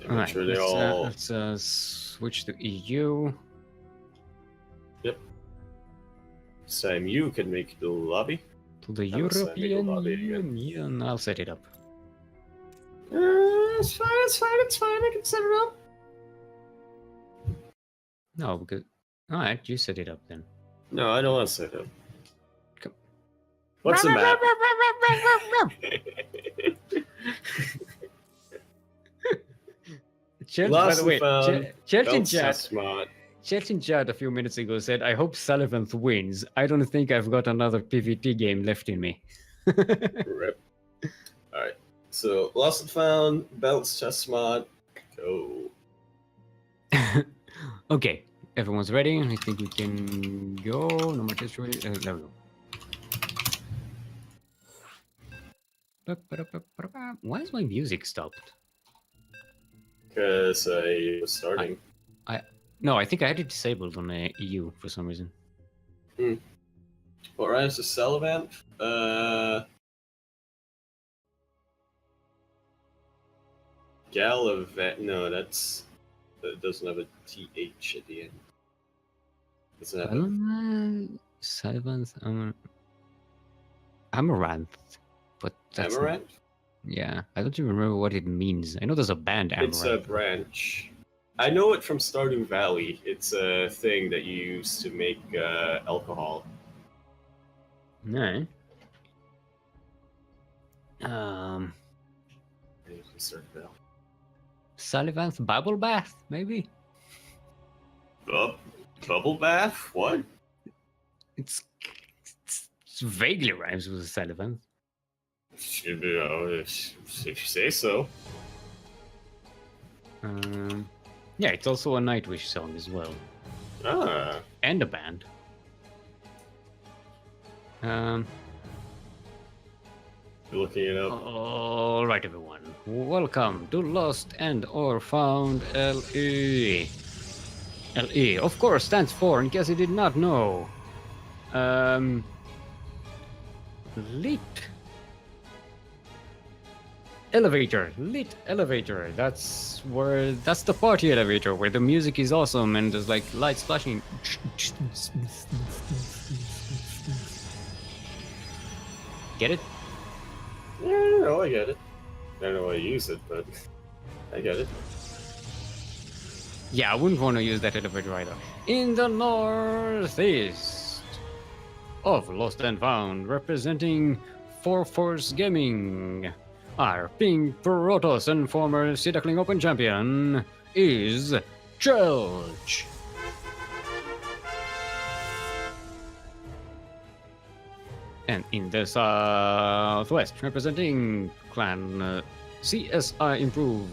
Make Alright, sure they all. let's switch to EU. Yep. This time you can make the lobby. To the That was, make a European lobby again. Union. I'll set it up. It's fine. It's fine. It's fine. I can set it up. No, because alright, you set it up then. No, I don't want to set it up. Come. What's the map? Chelsea, by the way, Chelsea in chat a few minutes ago said, "I hope Sullivan wins. I don't think I've got another PvT game left in me." Rip. All right. So lost and found, belts, chest mod, go. Okay, everyone's ready. I think we can go. No more test ready. There we go. Why is my music stopped? Because I was starting. No, I think I had it disabled on the EU for some reason. What rhymes with Sullivan? Gallivant. No, that doesn't have a TH at the end. Doesn't have Sullivan's Amaranth, but that's Amaranth? Yeah, I don't even remember what it means. I know there's a band Amaranth. It's a branch. I know it from Stardew Valley. It's a thing that you use to make alcohol. No. Sullivan's Bubble Bath, maybe? Bubble bath? What? It's vaguely rhymes with Sullivan. Should be, if you say so. Yeah, it's also a Nightwish song as well. Ah. And a band. You're looking it up. All right, everyone. Welcome to Lost and or Found LE. LE, of course, stands for, in case you did not know, Lit Elevator. Lit Elevator. That's the party elevator where the music is awesome and there's like lights flashing. Get it? Yeah, no, I get it. I don't know how to use it, but I get it. Yeah, I wouldn't want to use that elevator either. In the northeast of Lost and Found, representing Force Gaming, our Pink Protoss and former Ducklings Open champion is Chelch. And in the southwest, representing Clan CSI Improve.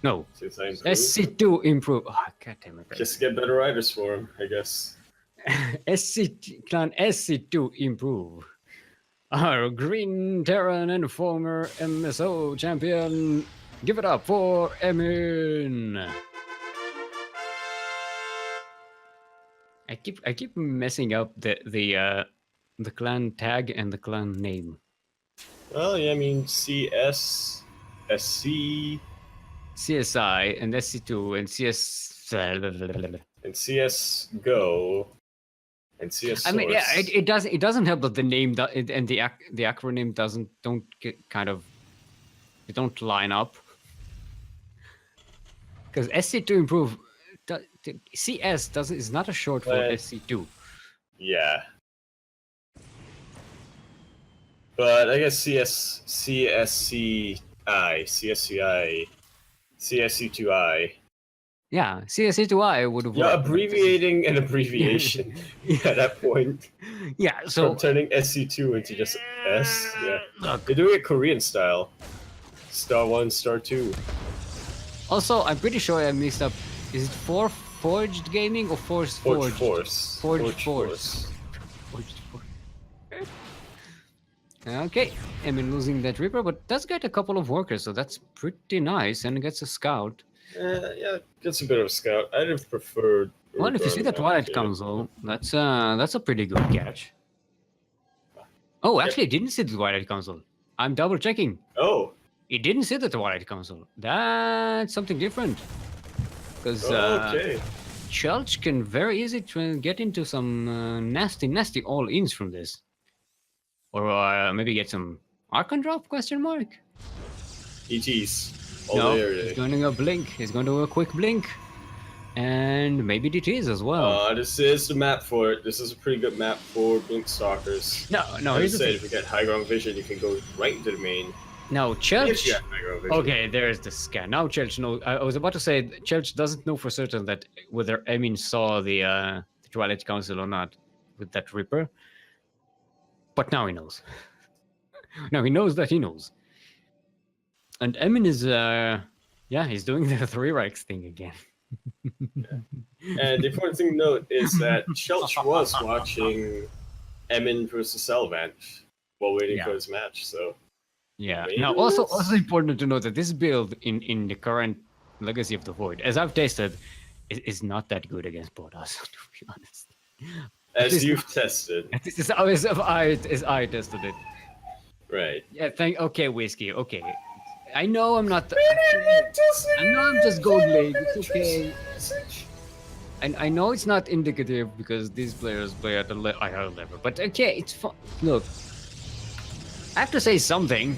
No, SC2 Improve. Oh, God damn it. Just get better riders for him, I guess. Clan SC2 Improve. Our Green Terran and former MSO champion. Give it up for Emin. I keep messing up the clan tag and the clan name. Well, yeah, I mean CS, SC, CSI and SC2 and CS and CS Go and CS Source. I mean, yeah, it doesn't help that the name and the acronym don't line up, because SC2 Improve CS is not a short for SC2. Yeah. But I guess CSCI, CSC2I. Yeah, CSC2I would have. Yeah, abbreviating an abbreviation at that point. Yeah, so from turning SC2 into just S. Yeah, they're doing it Korean style. Star 1, Star 2. Also, I'm pretty sure I mixed up. Is it Forged Gaming or Forged? Forged Force. Forged Force. Okay, I mean losing that Reaper, but does get a couple of workers, so that's pretty nice, and gets a scout. Yeah, gets a bit of a scout. I'd have preferred. Well, if you see that Twilight Council, that's a pretty good catch. Oh, actually, I didn't see the Twilight Council. I'm double checking. Oh. It didn't say the Twilight Council. That's something different. Because Okay. Church can very easily get into some nasty all-ins from this. Or maybe get some Archon drop, question mark? ETs. All No, day, he's every day. going to a blink. He's going to do a quick blink. And maybe DTs as well. This is the map for it. This is a pretty good map for Blink Stalkers. No, As I here's the said, thing. if you get high ground vision, you can go right into the main. Now, If Church... you have high ground vision. Okay, there's the scan. Now Church knows. I was about to say Church doesn't know for certain that whether Emin saw the Twilight Council or not with that Ripper. But now he knows. Now he knows that he knows. And Emin is he's doing the 3 Reichs thing again. And the important thing to note is that Shelch was watching Emin versus Salvant while waiting for his match, so Yeah. maybe Now also that's- important to note that this build in the current Legacy of the Void, as I've tested, is not that good against Protoss, to be honest. as you've tested. This is as I tested it. Right. Yeah, okay, Whiskey, okay. I know I'm not... I know I'm just gold league, it's okay. And I know it's not indicative because these players play at a higher level, but okay, it's fun. Look, I have to say something.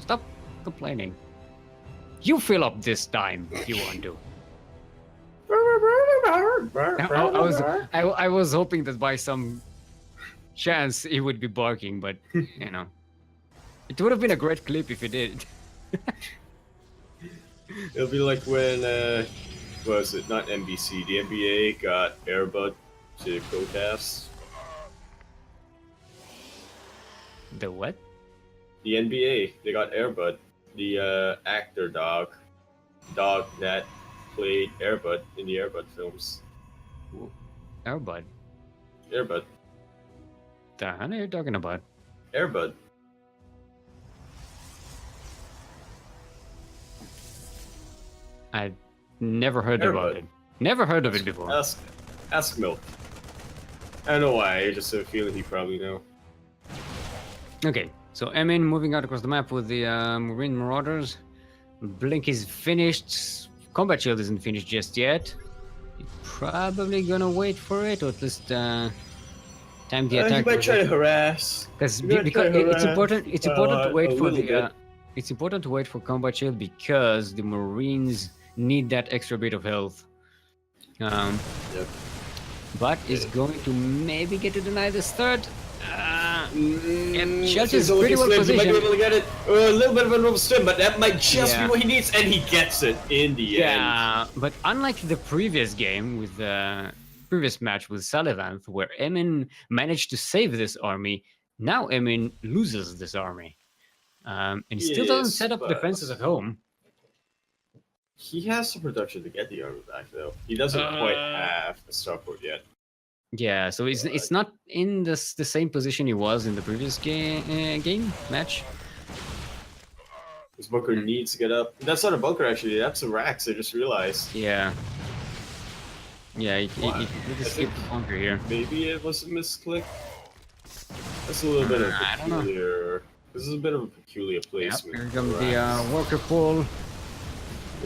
Stop complaining. You fill up this time if you want to. I was hoping that by some chance he would be barking, but you know, it would have been a great clip if he did. It'll be like when, was it not NBC? The NBA got Airbud to co-cast. The what? The NBA, they got Airbud, the actor dog that played Airbud in the Airbud films. Airbud. Airbud. The hell are you talking about? Airbud. I've never heard Airbud. about it. Never heard of it before. Ask Milk. I don't know why, I just have a feeling he probably know. Okay, so Emin moving out across the map with the Marine Marauders. Blink is finished. Combat Shield isn't finished just yet. He's probably gonna wait for it, or at least time the attack. He might try to harass. Because He might try to it's harass, important. It's important to a wait for little the. bit. It's important to wait for Combat Shield because the Marines need that extra bit of health. Yep. But is going to maybe get to deny this third. And Shelch is He's only pretty well slims, he might be positioned. able to get it. A little bit of a little swim, but that might just Yeah. be what he needs, and he gets it in the end. Yeah, but unlike the previous game with the previous match with Sullivan, where Emin managed to save this army, now Emin loses this army. And he still doesn't Yes, set up but- defenses at home. He has the production to get the army back, though. He doesn't quite have a starport yet. Yeah, so it's not in the same position he was in the previous game match. His bunker needs to get up. That's not a bunker, actually. That's a Rax, I just realized. Yeah. Yeah, he Wow. really skipped the bunker here. Maybe it was a misclick. That's a little bit of I don't know. peculiar. This is a bit of a peculiar Yep, placement. here comes for the Rax. worker pull.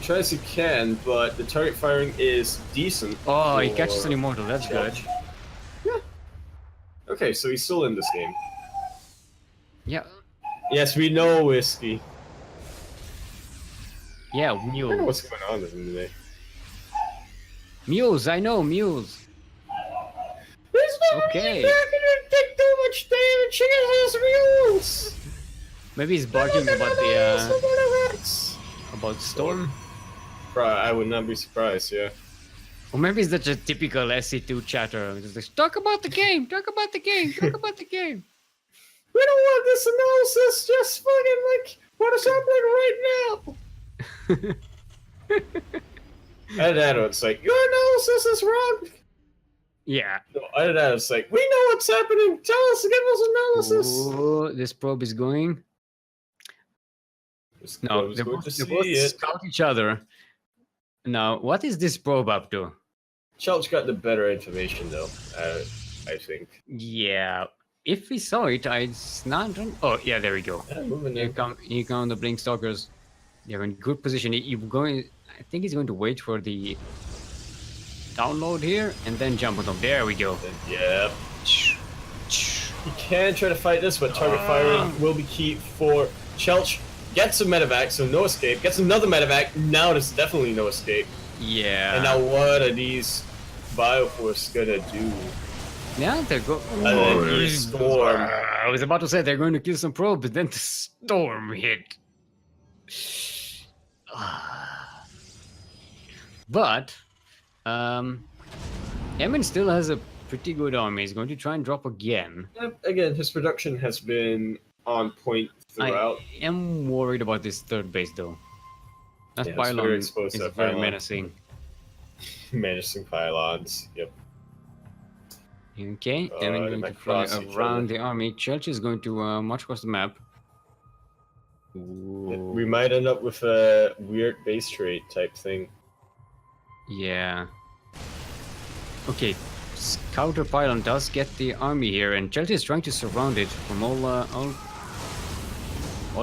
Try as you can, but the target firing is decent. Oh, he for catches an immortal. That's good. Shelch. Yeah. Okay, so he's still in this game. Yeah, Yes, we know Whiskey. yeah, I don't know mules. what's going on with him today. Mules, I know, mules. Okay. Take too much damage against mules. Maybe he's barking about the about Storm, I would not be surprised. Yeah. or maybe it's such a typical SC2 chatter. Just like, talk about the game, talk about the game, talk about the game. We don't want this analysis. Just fucking like what is happening right now. Either that, or it's like your analysis is wrong. Yeah. No, either that, it's like we know what's happening. Tell us, give us analysis. Oh, this probe is going. Just No, I was they going both, to they see both it. scout each other. Now, what is this probe up to? Shelch got the better information, though. I think. Yeah. if we saw it, it's not. Oh yeah, there we go. Yeah, moving in. Here come the blink stalkers. They're in good position. You're going. I think he's going to wait for the download here and then jump on them. There we go. Yep. You can try to fight this, but target firing will be key for Chelch. Gets a medevac, so no escape. Gets another medevac. Now there's definitely no escape. Yeah. And now what are these Bioforce gonna do? Yeah, they're going. Storm. I was about to say they're going to kill some probes, but then the storm hit. But, Emin still has a pretty good army. He's going to try and drop again. Again, his production has been on point throughout. I am worried about this third base though. That pylon is very menacing. Menacing pylons, yep. Okay, Emin going to fly around the army. Chelch is going to march across the map. Ooh. We might end up with a weird base trait type thing. Yeah. Okay, Scouter Pylon does get the army here, and Chelch is trying to surround it from all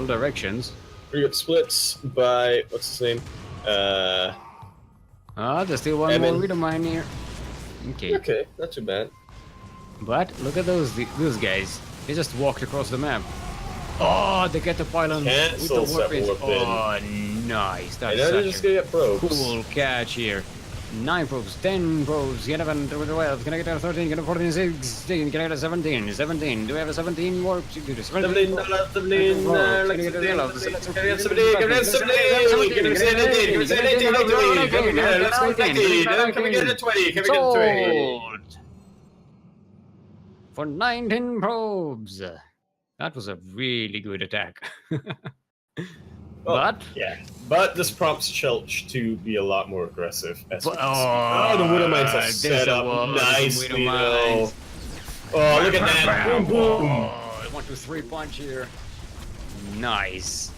directions. We get splits by what's his name? There's still one more Widow Mine here. Okay. Okay, not too bad. But look at those guys. They just walked across the map. Oh, they get the pylon with the warp. Oh, nice. That's just gonna get probes. Cool catch here. 9 probes, 10 probes, get 11, 12, can I get a 13, get a 14, 16, can I get a 17, 17, do we have a 17 warp? 17, 17, for 19 probes. That was a really good attack. But this prompts Chelch to be a lot more aggressive. The Widow Mines are set up nicely though. Oh, look at that! Boom, boom! 1, 2, 3 punch here. Nice.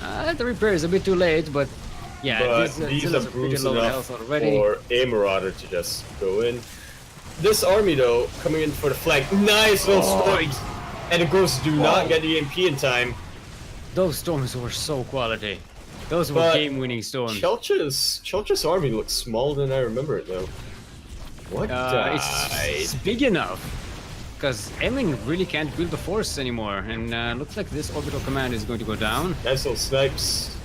The repair is a bit too late, but yeah, these are bruised enough already. For a Marauder to just go in. This army though, coming in for the flank. Nice little storms! And the Ghosts do not get the EMP in time. Those storms were so quality. Those were game-winning storms. Chelch's army looks smaller than I remember it though. What died? It's big enough. Because Emin really can't build the force anymore. And looks like this orbital command is going to go down. Nice little snipes.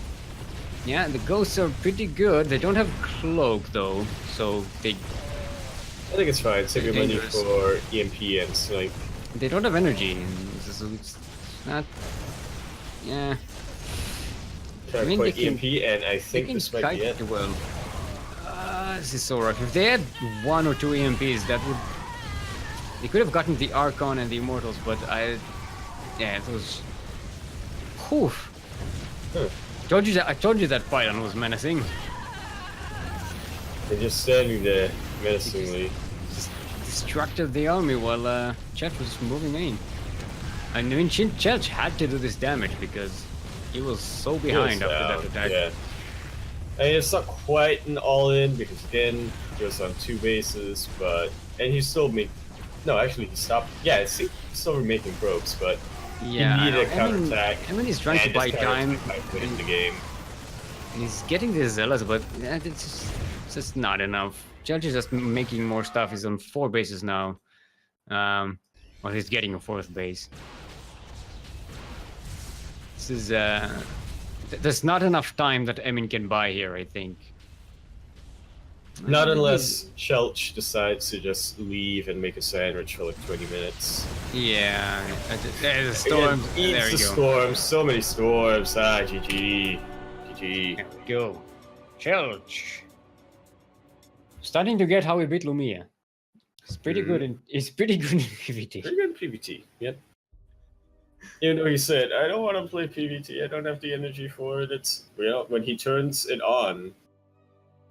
Yeah, the Ghosts are pretty good. They don't have Cloak though. So they... I think it's fine. Save your money for EMP and snipe. They don't have energy. It's not... Yeah. I mean, EMP, and I think this might be it. Well, this is so rough. If they had 1 or 2 EMPs, that would... They could have gotten the Archon and the Immortals, but yeah, it was... Whew. I told you that pylon was menacing. They're just standing there, menacingly. Just distracted the army while Chelch was moving in. I mean, Chelch had to do this damage because he was so behind after that attack. Yeah. I mean, it's not quite an all-in because again, he was on 2 bases, and he still made... No, actually, he stopped. Yeah, he's still making probes, but he needed a counterattack. I mean, he's trying to buy time in the game. And he's getting the Zealots, but it's just not enough. Chelch is just making more stuff. He's on 4 bases now. Well, he's getting a 4th base. This is there's not enough time that Emin can buy here, I think. Not unless Chelch decides to just leave and make a sandwich for like 20 minutes. Yeah, the storms. There you go. Storms, so many storms. GG. GG. There we go. Chelch. Starting to get how we beat Lumia. It's pretty good. It's pretty good in PvT. Pretty good in PvT. Yep. Even though he said, I don't want to play PvT, I don't have the energy for it. It's, when he turns it on,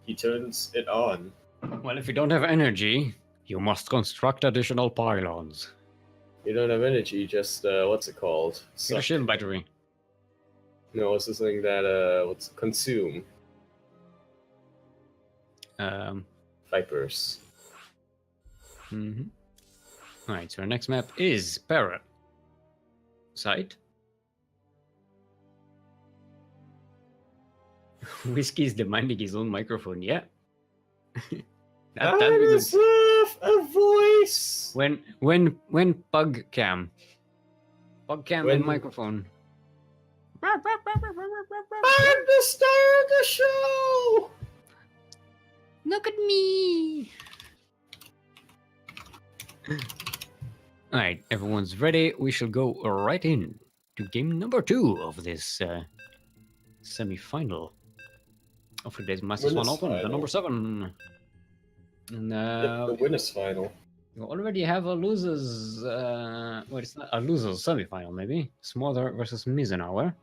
he turns it on. Well, if you don't have energy, you must construct additional pylons. You don't have energy, just, what's it called? Get a shield battery. No, it's this thing that, consume. Vipers. Alright, so our next map is Para. Site. Whiskey is demanding his own microphone, yeah. I that'd be good. deserve a voice. When Pug Cam When- and microphone. I'm the star of the show. Look at me. Alright, everyone's ready. We shall go right in to game number 2 of this semi-final of today's Master Swan Winners Open, the final. number 7. And The winners final. we already have a losers. It's not a losers semi-final, maybe. Smother versus Mizenauer.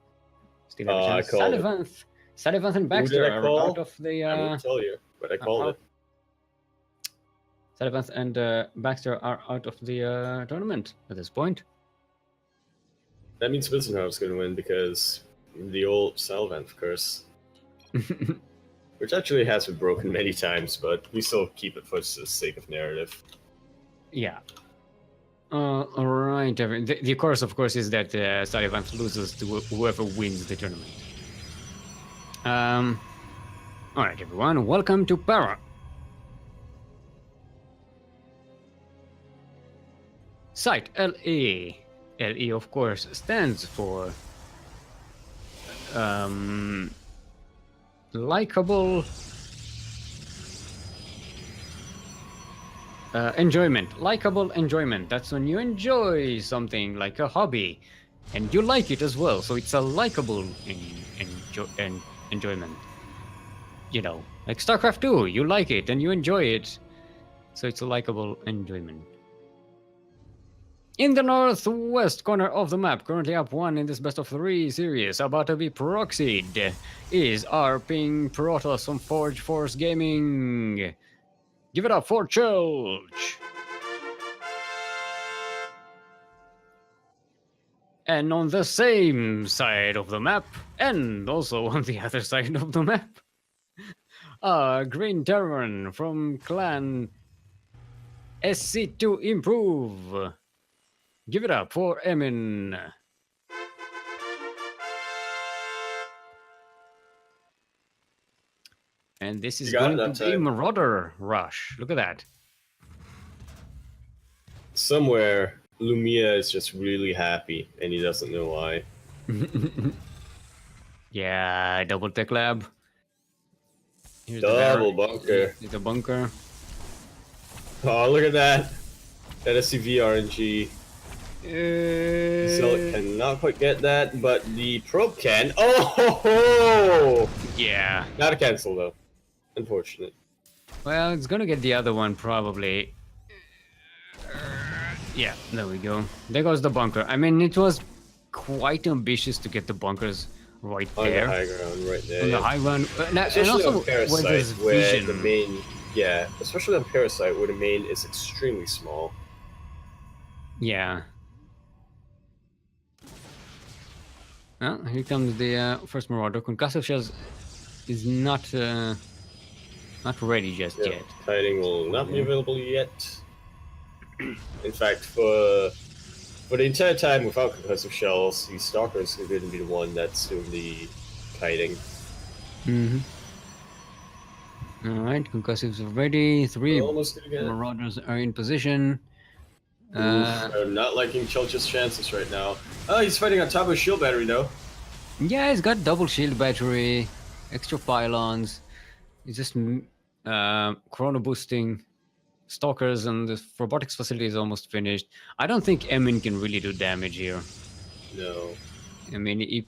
Still have a I chance. called it. Sullivan and Who Baxter did I are call? out of the. I won't tell you, but I called it. Sullivan and Baxter are out of the tournament at this point. That means Witzenhauer's going to win because the old Salvant curse, which actually has been broken many times, but we still keep it for the sake of narrative. Yeah. All right. The course, of course, is that Sullivan loses to whoever wins the tournament. All right, everyone. Welcome to Para. Site LE. LE, of course, stands for likable enjoyment. Likable enjoyment. That's when you enjoy something like a hobby and you like it as well. So it's a likable enjoyment. You know, like StarCraft 2, you like it and you enjoy it. So it's a likable enjoyment. In the northwest corner of the map, currently up 1 in this best of 3 series, about to be proxied, is our Ping Protoss from Forge Force Gaming. Give it up for Church. And on the same side of the map, and also on the other side of the map, Green Terran from Clan SC2 Improve. Give it up for Emin. And this is going to be Marauder Rush. Look at that. Somewhere, Lumia is just really happy, and he doesn't know why. Yeah, double tech lab. Here's Double bunker. Here's the bunker. Oh, look at that. That SCV RNG. Zilk cannot quite get that, but the probe can. Oh ho ho! Yeah. Not a cancel though. Unfortunate. Well, it's gonna get the other one probably. Yeah, there we go. There goes the bunker. I mean, it was quite ambitious to get the bunkers right there. On the high ground, right there. On the high ground. And Especially also on Parasite, where there's where vision. the main, yeah, especially on Parasite, where the main is extremely small. Yeah. Well, here comes the first Marauder. Concussive Shells is not ready just yet. Kiting will not be available yet. In fact, for the entire time without concussive shells, the Stalkers are going to be the one that's doing the kiting. Mm-hmm. Alright, concussives are ready. 3 Almost gonna get it. Marauders are in position. I'm not liking Chelch's chances right now. Oh, he's fighting on top of a shield battery though. Yeah, he's got double shield battery, extra pylons. He's just chrono boosting stalkers, and the robotics facility is almost finished. I don't think Emin can really do damage here. No. I mean, he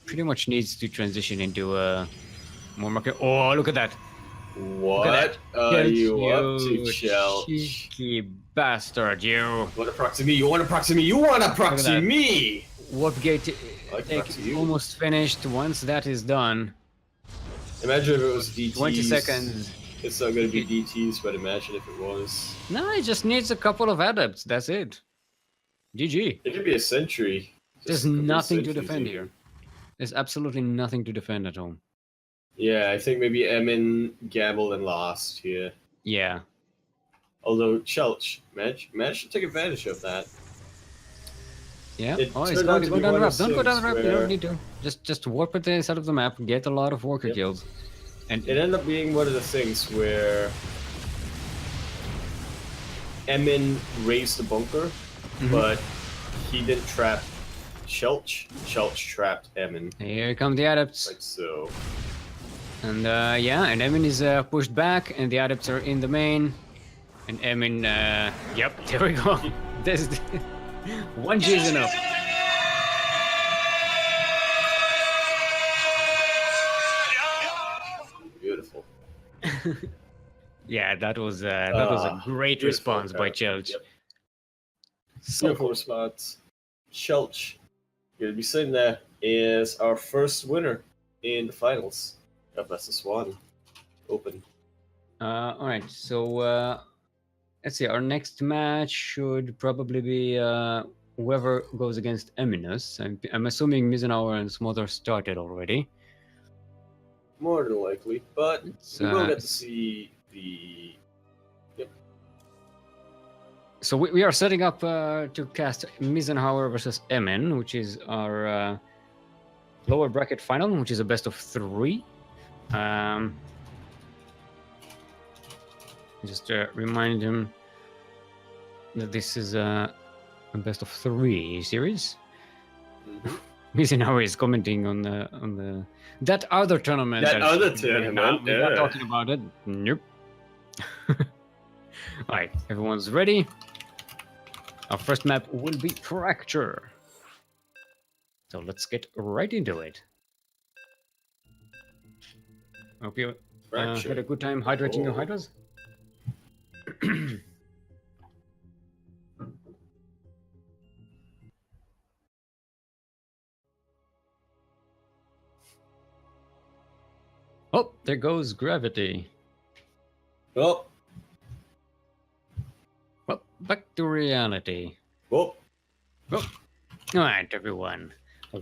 pretty much needs to transition into a more market. Oh, look at that! What are you up to, Chelch? Cheeky bastard, you! Want to proxy me? You want to proxy me? You want to proxy that. me? Warp gate Like proxy you. almost finished. Once that is done, Imagine if it was DTs. 20 seconds. It's not going to be DTs, but imagine if it was. No, it just needs a couple of adepts. That's it. GG. It could be a sentry. There's Just a couple of nothing to sentries defend even. here. There's absolutely nothing to defend at all. Yeah, I think maybe Emin gambled and lost here. Yeah. Although Shelch managed to take advantage of that. Yeah. It Oh, he's turned going out to to go be down the one ramp. of Don't go down the ramp. You where- don't need to. Just warp at the inside of the map. Get a lot of worker Yep. kills. And It ended up being one of the things where Emin raised the bunker, but he didn't trap Shelch. Shelch trapped Emin, here come the adepts. like so. And yeah, and Emin is pushed back, and the adepts are in the main. And Emin, yep, there we go. This one G is enough. Beautiful. Yeah, that was a great beautiful response by character. Chelch. Yep. So Beautiful response. Shelch, you'll be sitting there, is our first winner in the finals of Master Swan Open. all right, so let's see. Our next match should probably be whoever goes against Eminus. I'm assuming Mizenauer and Smother started already. More than likely, but It's, we will get to see the. Yep. So we are setting up to cast Mizenhauer versus Emin, which is our lower bracket final, which is a best of 3. Just remind him that this is a best of 3 series. Mizenhauer is commenting on the that other tournament. That other tournament, We're not yeah. talking about it. Nope. Alright, everyone's ready. Our first map will be Fracture. So let's get right into it. Hope you Fracture. had a good time hydrating your Oh. hydras. Oh, there goes gravity. Oh, Well, back to reality. oh, Alright, everyone.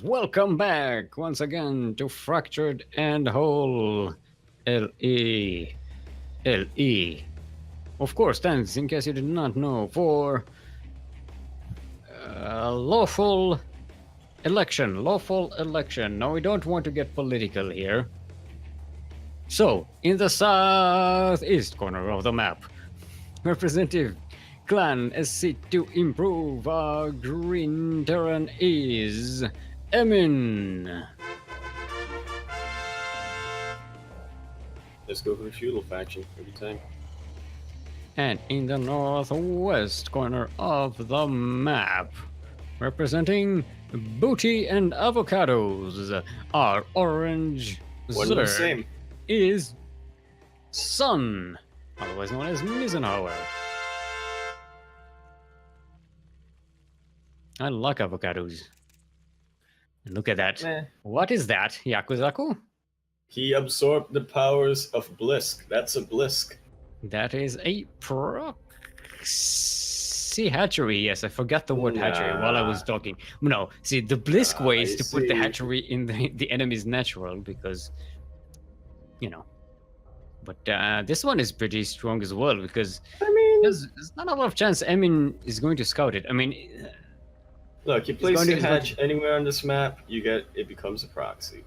Welcome back once again to Fractured and Whole. LE. LE. Of course, stands, in case you did not know, for lawful election. Lawful election. Now, we don't want to get political here. So, in the southeast corner of the map, Representative Clan SC to improve our green terrain is Emin. let's go for the feudal faction every time. And in the northwest corner of the map, representing booty and avocados, our orange One and the Zerg same. is Sun, otherwise known as Mizenhauer. I like avocados. Look at that. Eh. What is that, Yakuzaku? He absorbed the powers of Blisk. That's a Blisk. That is a proxy hatchery. Yes, I forgot the word hatchery while I was talking. No, see, the Blisk way is I to put the see. hatchery in the enemy's natural because, you know. But this one is pretty strong as well because I mean, there's not a lot of chance Emin is going to scout it. I mean, look, you place going the to- hatch anywhere on this map, it becomes a proxy.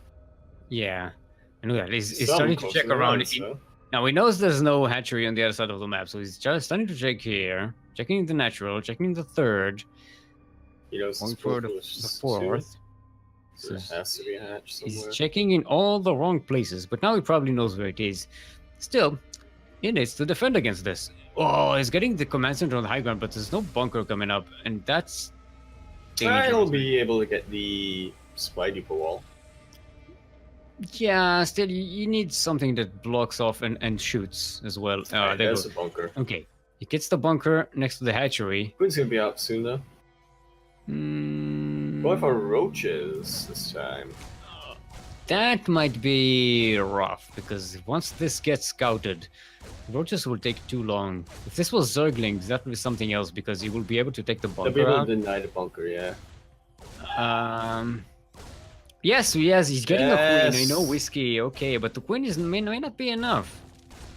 yeah. I know that. He's Some starting to close check to the around. lines, though. Now he knows there's no hatchery on the other side of the map, so he's just starting to check here, checking the natural, checking the third, You know, it's going this for purple the is just fourth. two. There has to be a hatch somewhere. He's checking in all the wrong places, but now he probably knows where it is. Still, he needs to defend against this. Oh, he's getting the command center on the high ground, but there's no bunker coming up, and that's I'll dangerous. be able to get the Spidey wall. Yeah, still, you need something that blocks off and shoots as well. There There's goes. a bunker. Okay, he gets the bunker next to the hatchery. Quinn's gonna be out soon, though. Mm, Going for roaches this time. That might be rough because once this gets scouted, roaches will take too long. If this was Zerglings, that would be something else because you will be able to take the They'll be bunker able out. to deny the bunker, yeah. Yes, he's getting a queen. I know Yes. whiskey, okay, but the queen may not be enough.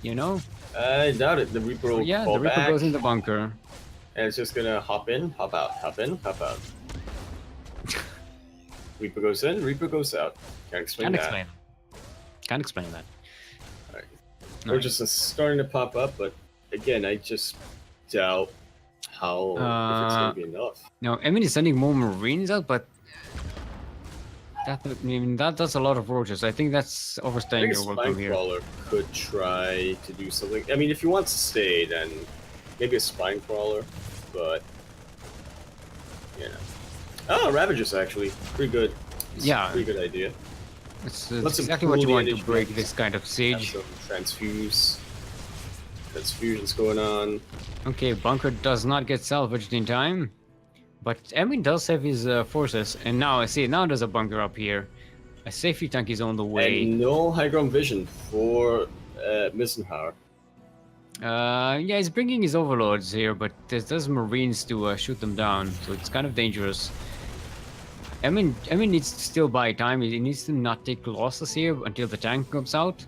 You know, I doubt it. The Reaper will Yeah, fall the Reaper back, goes in the bunker. and it's just gonna hop in, hop out, hop in, hop out. Reaper goes in, Reaper goes out. Can't explain Can't that. explain. Can't explain that. Alright. No. We're just starting to pop up, but again, I just doubt how if it's gonna be enough. No, I mean, he's sending more Marines out, but that does a lot of roaches. I think that's I overstaying think a your welcome spine here. crawler could try to do something. I mean, if he wants to stay, then maybe a spine crawler, but you know. Oh, Ravagers actually pretty good. It's Yeah. a pretty good idea. It's Let's exactly what you improve want the to break engagement. this kind of Have siege. some transfusions going on. Okay, bunker does not get salvaged in time, but Emin does have his forces, and now I see now there's a bunker up here. A safety tank is on the way. And no high ground vision for Missenhauer. Yeah, he's bringing his overlords here, but there's Marines to shoot them down, so it's kind of dangerous. Emin needs to still buy time. He needs to not take losses here until the tank comes out.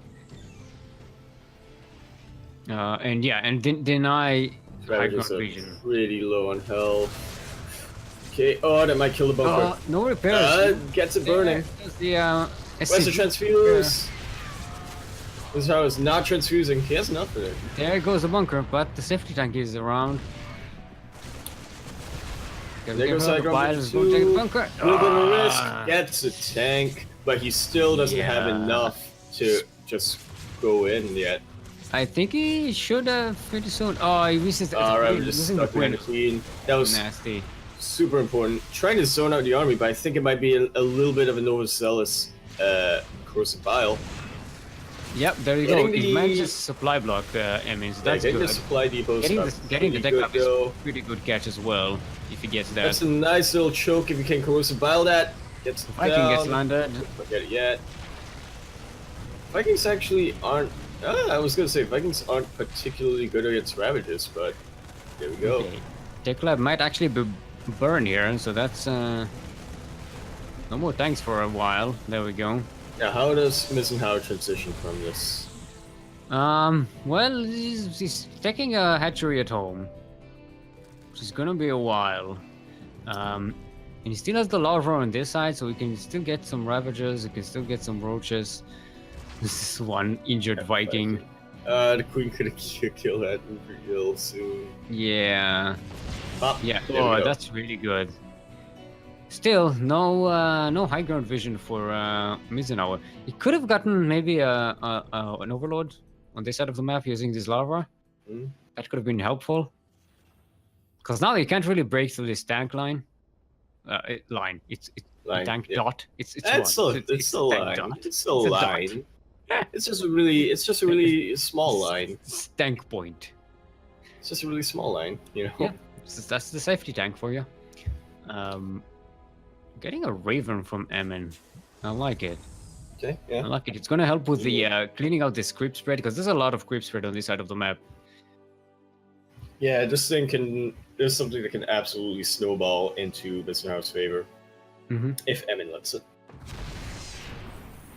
And yeah, and deny high ground Ravagers are vision. pretty low on health. Okay, oh, that might kill the bunker. No repairs. Gets it burning. Where's Where's the transfuse? Missenhauer is not transfusing. He has enough of it. There goes the bunker, but the safety tank is around. There goes high ground vision Don't take the too. bunker. A little bit of a risk. Gets a tank, but he still doesn't have Yeah. enough to just go in yet. I think he should have pretty soon. Oh, he misses the Alright, we're queen, just losing the stuck behind queen. the queen. That was Nasty. super important. Trying to zone out the army, but I think it might be a little bit of an overzealous corrosive bile. Yep, there you go. Getting He the- manages supply block, Emmons. That's getting good. the supply depots Getting up. the deck good up is go. pretty good catch as well, if he gets that. That's a nice little choke if you can corrosive bile that. Gets Viking down. gets landed. Don't get it yet. Vikings actually aren't. I was gonna say Vikings aren't particularly good against Ravages, but there we go. Okay. Tech Lab might actually be burned here, so that's no more tanks for a while. There we go. Now, how does Missenhauer transition from this? Well, he's taking a hatchery at home, which is gonna be a while. And he still has the larva on this side, so we can still get some Ravagers, we can still get some Roaches. This is one injured Viking. The queen could kill that real soon. Yeah. Pop. Yeah. There we Oh, go. that's really good. Still, no high ground vision for Mizunawa. He could have gotten maybe an overlord on this side of the map using this larva. Hmm. That could have been helpful. Because now you can't really break through this tank line. Line. It's Line, a tank yeah. dot. It's It's one. still It's it's a still tank line. dot. It's still It's a dot. line. It's just a really small line. It's tank point. It's just a really small line, you know. Yeah. That's the safety tank for you. Getting a Raven from Emin. I like it. Okay. I Yeah. like it. It's gonna help with the cleaning out this creep spread because there's a lot of creep spread on this side of the map. Yeah. This thing can. There's something that can absolutely snowball into Missenhauer's favor if Emin lets it.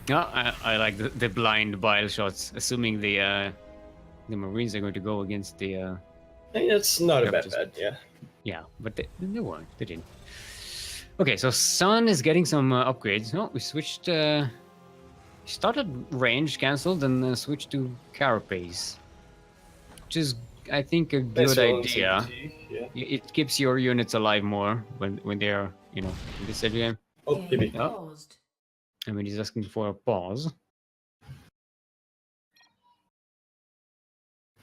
Yeah, I like the blind bile shots, assuming the Marines are going to go against the. Hey, that's not a Yep, bad just- bet. Yeah. Yeah, but they weren't. They didn't. Okay, so Sun is getting some upgrades. No, we switched. Started range, cancelled, and switched to carapace, which is, I think, a good Nice roll on idea. CPT, Yeah. It keeps your units alive more when they're in this area. Oh, maybe. Oh. Paused. I mean, he's asking for a pause.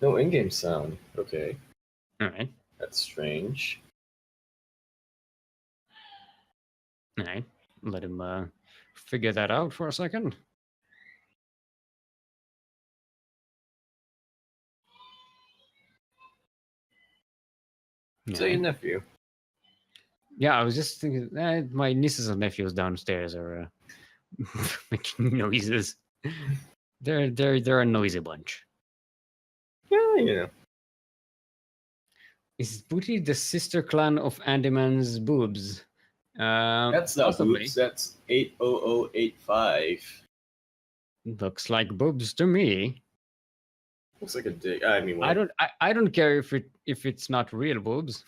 No in-game sound. Okay, All right, that's strange. all right. Let him figure that out for a second. So your nephew. Yeah, I was just thinking. My nieces and nephews downstairs are making noises. They're a noisy bunch. Yeah, you know. Is Booty the sister clan of Andyman's boobs? That's not possibly. boobs. That's 80085. Looks like boobs to me. Looks like a dick. I mean, wait. I don't care if it's not real boobs.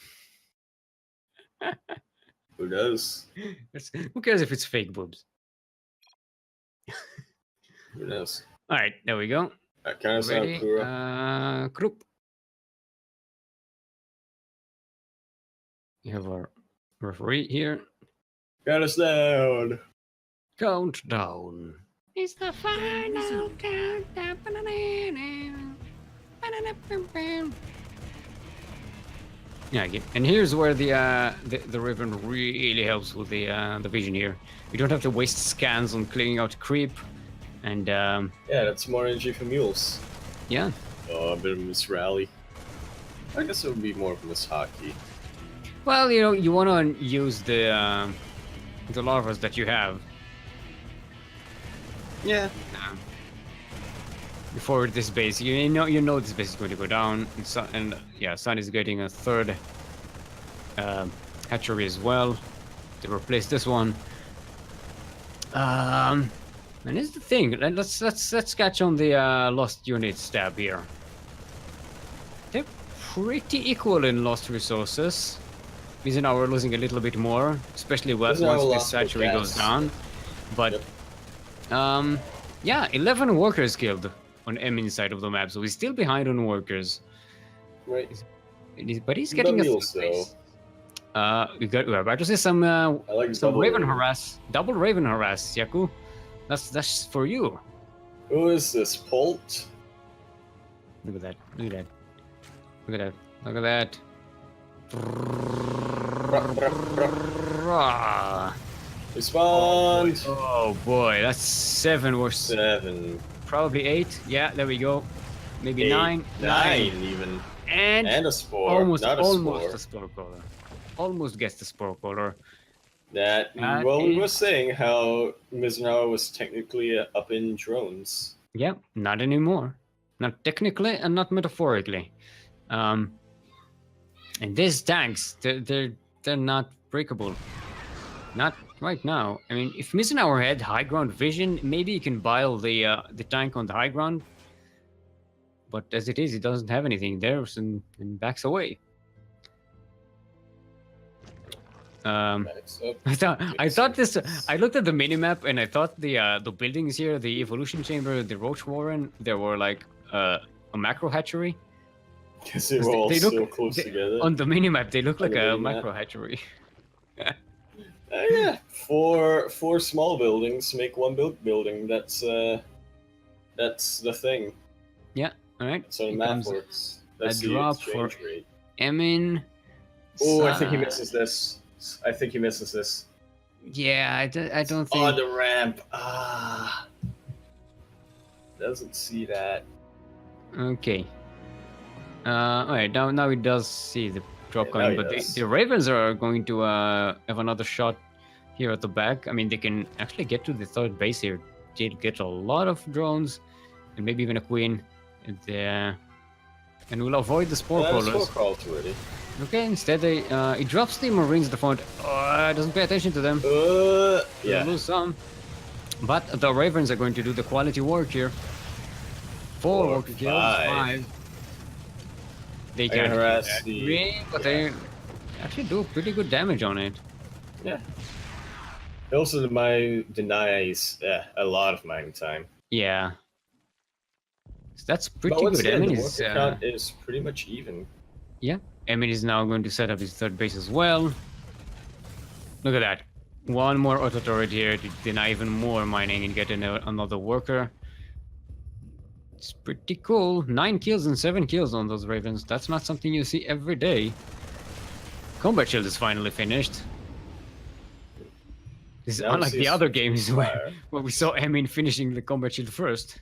Who knows? Who cares if it's fake boobs? Who knows? All right, there we go. Kind of sound Ready? Kura. Group. You have our referee here. Count us down. Countdown. It's the final countdown. Yeah, and here's where the Raven really helps with the vision here. You don't have to waste scans on clearing out creep, and yeah, that's more energy for mules. Yeah. Oh, a bit of Miss Rally. I guess it would be more of Miss Hockey. Well, you know, you want to use the larvas that you have. Yeah. Before this base, you know this base is going to go down, and yeah, Sun is getting a third hatchery as well to replace this one. And here's the thing. Let's catch on the lost units tab here. They're pretty equal in lost resources. Reason now we're losing a little bit more, especially once this hatchery goes down. But yeah, 11 workers killed on M inside of the map, so he's still behind on workers. Right. But he's getting a place. We're about to see some Raven harass, double Raven harass, Yaku. That's for you. Who is this, Polt? Look at that! Look at that! Look at that! Look at that! Respond! Oh boy, that's 7 or 7. Probably 8. Yeah, there we go. Maybe 8, 9. 9 even. And a spore. Almost spore. a spore caller. Almost gets the spore caller. We were saying how Mizunawa was technically up in drones. Yeah, not anymore. Not technically and not metaphorically. And these tanks, they're not breakable. Not right now. I mean, if Mizunawa had high ground vision, maybe he can bile the tank on the high ground. But as it is, he doesn't have anything there and backs away. I thought this. I looked at the minimap and I thought the buildings here, the evolution chamber, the roach warren, there were like a macro hatchery. Because they were all so close together. On the minimap, they look like a macro hatchery. Yeah, four small buildings make one building. That's the thing. Yeah. All right. So the map works. That's a drop for Emin. Oh, I think he misses this. Yeah, I don't think. Oh, the ramp. Doesn't see that. Okay. All right. Now he does see the drop coming, but the Ravens are going to have another shot here at the back. I mean, they can actually get to the third base here. They'll get a lot of drones, and maybe even a queen. And we'll avoid the spore crawlers. Already. Okay, instead he drops the Marines at the front. Doesn't pay attention to them. Yeah. Lose some. But the Ravens are going to do the quality work here. 4 worker kills, 5. They can't harass but they actually do pretty good damage on it. Yeah. It also denies a lot of mining time. Yeah. So that's pretty good. I mean, the count is pretty much even. Yeah. Emin is now going to set up his third base as well. Look at that. One more auto turret here to deny even more mining and get another worker. It's pretty cool. 9 kills and 7 kills on those Ravens. That's not something you see every day. Combat shield is finally finished. This is unlike the other games where we saw Emin finishing the combat shield first.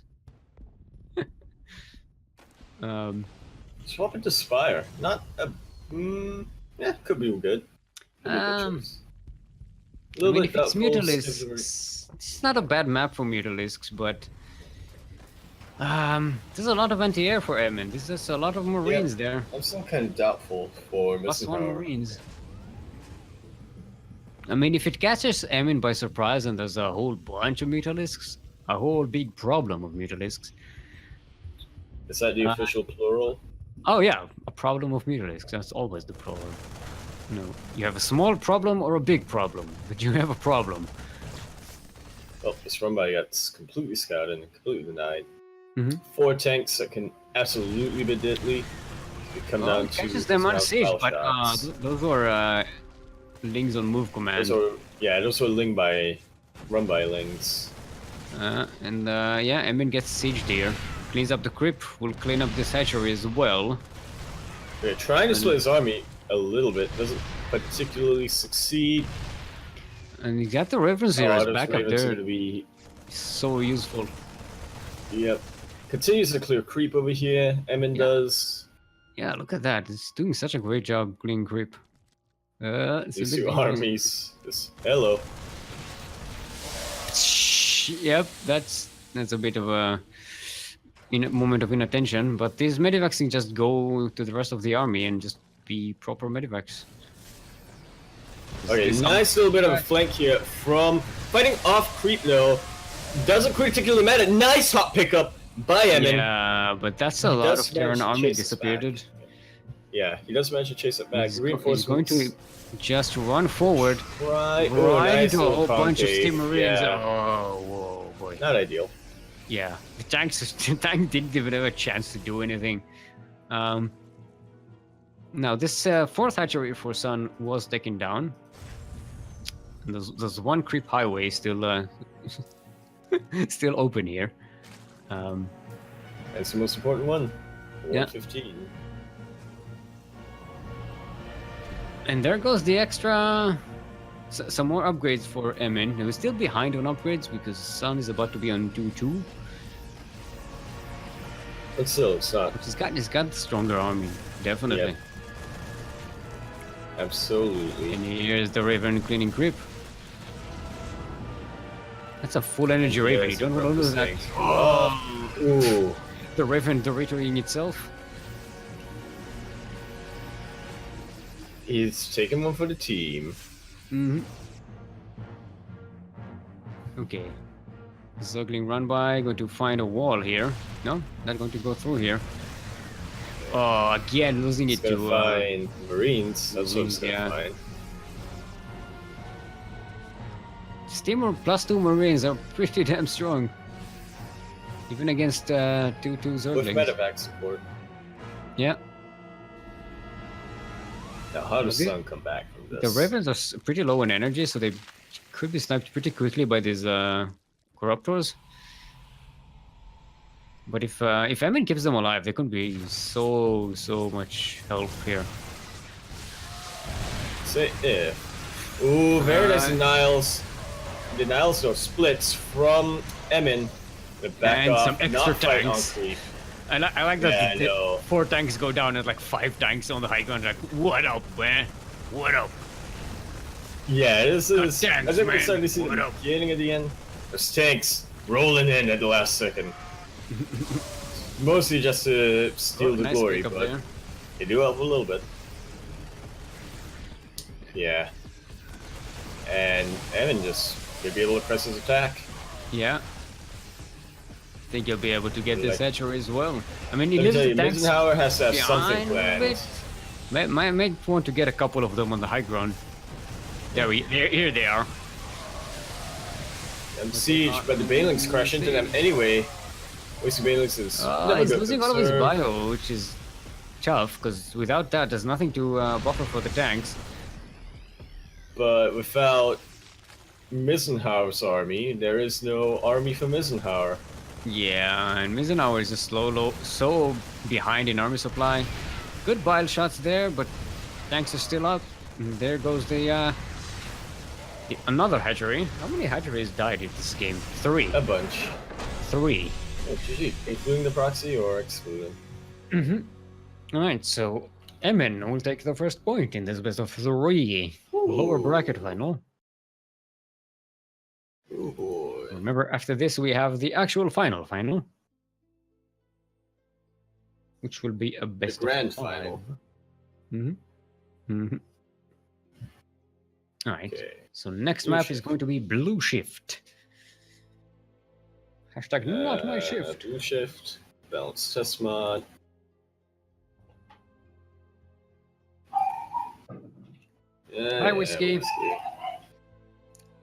Swap into Spire. Not a... yeah, could be good. I mean, if it's Mutalisks, it's not a bad map for Mutalisks, but... there's a lot of anti-air for Emin. There's just a lot of Marines there. I'm still kind of doubtful for Plus 1 Marines. I mean, if it catches Emin by surprise and there's a whole bunch of Mutalisks, a whole big problem of Mutalisks, Is that the official plural? Oh yeah, a problem of mutilates. That's always the plural. No, you have a small problem or a big problem, but you have a problem. Well, this run by got completely scouted and completely denied. Mm-hmm. 4 tanks that can absolutely be deadly. They come down to catches them on siege, foul but shots. those were lings on move command. Those were run by lings. Yeah, Emin gets sieged here. Cleans up the crypt. Will clean up this hatchery as well. They're trying to split his army a little bit. Doesn't particularly succeed. And you got the Ravens here as backup there. To be so useful. Yep. Continues to clear creep over here. Emin does. Yeah, look at that. It's doing such a great job clearing creep. These two armies. Hello. Yep, that's a bit of a moment of inattention, but these medivacs can just go to the rest of the army and just be proper medivacs. Okay, nice little bit of a flank here from fighting off creep though. Doesn't particularly matter. Nice hot pickup by Emin. Yeah, but that's a lot of Terran army disappeared. Yeah, he does manage to chase it back. He's going to just run forward right nice into a whole bunch of Steam Marines. Yeah. Oh, whoa, boy. Not ideal. Yeah, the tank didn't even have a chance to do anything. Now, this fourth hatchery for Sun was taken down. And there's one creep highway still still open here. That's the most important one. 115. Yeah. And there goes the extra... some more upgrades for Emin. He was still behind on upgrades because Sun is about to be on 2-2. But still, it's not. He's got the stronger army, definitely. Yep. Absolutely. And here's the Raven cleaning creep. That's a full energy Raven. You don't want to lose that. Oh. Ooh. The Raven deritoring itself. He's taking one for the team. Mm-hmm. Okay. Zuggling run by, going to find a wall here. No, not going to go through here. Oh, again, losing it to... find Marines. That's what it's gonna find. Steamer +2 Marines are pretty damn strong. Even against 2-2 Zerglings. With medevac support. Yeah. Now, how does Sun come back from this? The Ravens are pretty low in energy, so they could be sniped pretty quickly by these Corruptors. But if Emin keeps them alive, they could be so much help here. Say if. Ooh, very nice denials. Denials though splits from Emin. The back and off, some extra tanks. I like that the 4 tanks go down and like 5 tanks on the high ground. Like, what up, man? What up? Yeah, this is. Tanks, I think we're starting to see what the up? beginning of the end. There's tanks rolling in at the last second. Mostly just to steal the nice glory, pick up but there. they do help a little bit. Yeah. And Emin just may be able to press his attack. Yeah. Think he'll be able to get this hatchery as well. I mean, he Let me lives tell you, the tanks Eisenhower has to have something behind planned. Might want to get a couple of them on the high ground. Here they are. And siege, but the Banelings crash into them anyway. Wasting Banelings is never he's good losing all of his concern. bio, which is tough, because without that, there's nothing to buffer for the tanks. But without Misenhauer's army, there is no army for Misenhauer. Yeah, and Misenhauer is just so behind in army supply. Good bile shots there, but tanks are still up. And there goes the another hatchery. How many hatcheries died in this game? 3. A bunch. 3. Oh, GG. Including the proxy or excluding? Mm-hmm. Alright, so Emin will take the first point in this best of 3. Lower bracket final. Oh boy. Remember, after this we have the actual final, which will be a best The grand of 5. final. Mm-hmm. Mm-hmm. Alright, Okay. so next Blue map shift. is going to be Blue Shift. Hashtag not my shift. Blue shift. balance test mod. Yeah, Hi, Whiskey.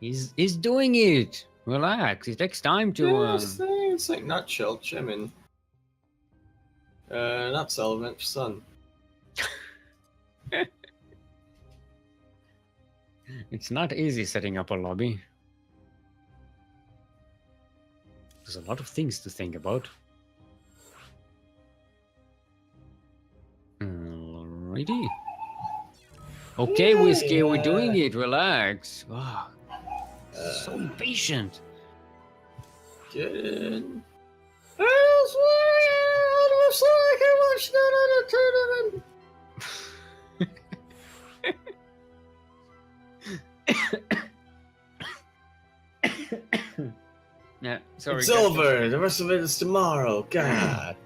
He's doing it. Relax. It takes time to. Yeah, it's like not Shelch. I mean, not Sullivan. Son. It's not easy setting up a lobby. There's a lot of things to think about. Alrighty. Okay, Whiskey, we're doing it. Relax. Wow. So impatient. Good. I was like I watched that on a tournament. Yeah, sorry. It's over. The rest of it is tomorrow. God.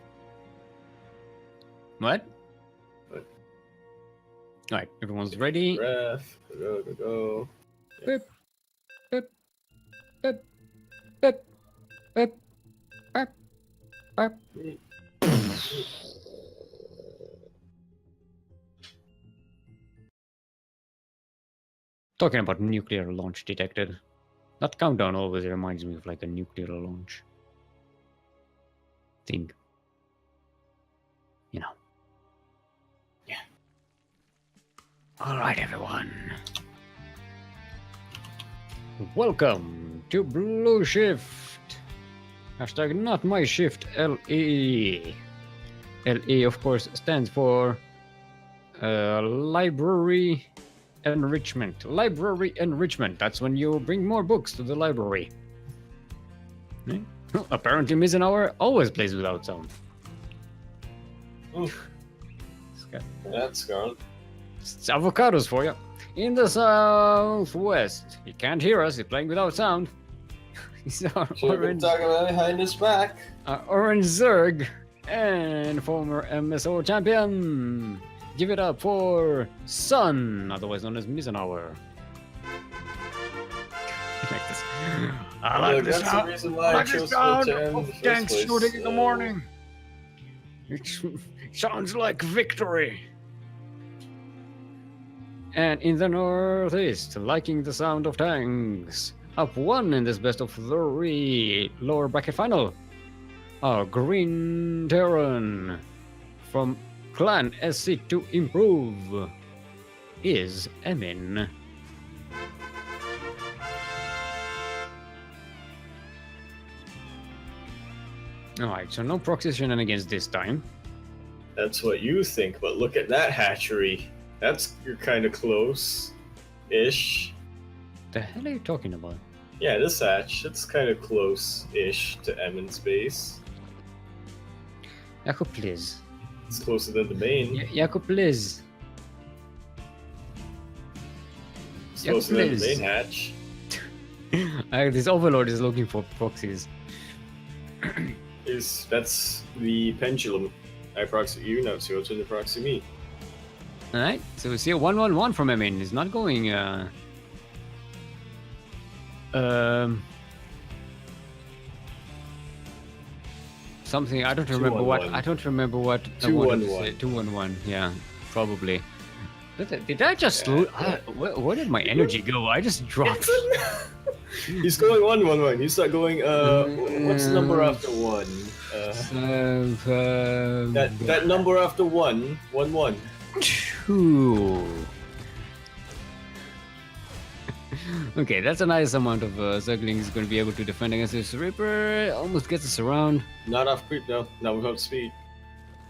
What? What? Alright, everyone's ready. Ref. Go. Beep. Beep. Beep. Beep. Beep. Beep. Beep. Talking about nuclear launch detected. That countdown always reminds me of like a nuclear launch thing. You know. Yeah. Alright, everyone. Welcome to Blue Shift. Hashtag not my shift, LE. LE, of course, stands for Library Enrichment. Library enrichment. That's when you bring more books to the library. Eh? Apparently, Mizenauer always plays without sound. Oof. That's gone. It's avocados for you. In the southwest, he can't hear us. He's playing without sound. He's our orange, talking about behind his back. Orange Zerg and former MSO champion. Give it up for Sun, otherwise known as Mizenauer. I like this. I like this sound. I like this sound of tanks shooting in the morning. It sounds like victory. And in the northeast, liking the sound of tanks. Up one in this best of three lower bracket final. Our Green Terran from Clan SC to improve is Emin. Alright, so no proxy shenanigans this time. That's what you think, but look at that hatchery. You're kind of close-ish. The hell are you talking about? Yeah, this hatch, it's kind of close-ish to Emin's base. Jakob, please. It's closer than the main. Jakob, please. It's closer than the main hatch. This overlord is looking for proxies. That's the pendulum. I proxy you, now it's your turn to proxy me. Alright, so we see a 1-1-1 from Emin. He's not going something I don't remember what 2-1-1. 2-1-1, yeah, probably. Did I just where did my energy go? I just dropped. He's going 1-1-1. He's not going what's the number after 1? That number after 1, 1-1. 2. Okay, that's a nice amount of Ducklings going to be able to defend against this Reaper. Almost gets us around. Not off creep though. Not without speed.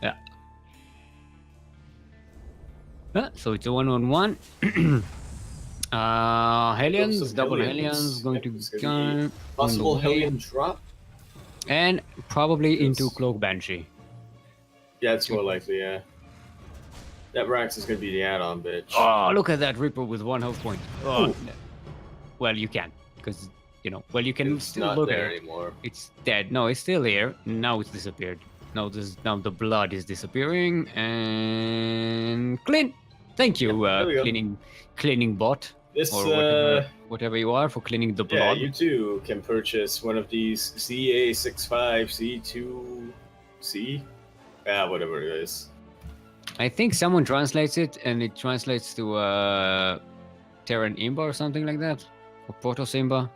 Yeah. So it's a 1-on-1. Hellions, double Hellions going to go possible Hellion drop. And probably into Cloak Banshee. Yeah, it's more likely, yeah. That Rax is going to be the add-on, bitch. Oh, look at that Reaper with 1 health point. Oh, well, you can, because, you can it's still not look there at it. anymore. It's dead. No, it's still here. Now it's disappeared. Now the blood is disappearing, and clean. Thank you, cleaning bot. This, or whatever you are for cleaning the blood. Yeah, you too can purchase one of these CA65, C? Yeah, whatever it is. I think someone translates it, and it translates to Terran Imba or something like that, or Proto Simba.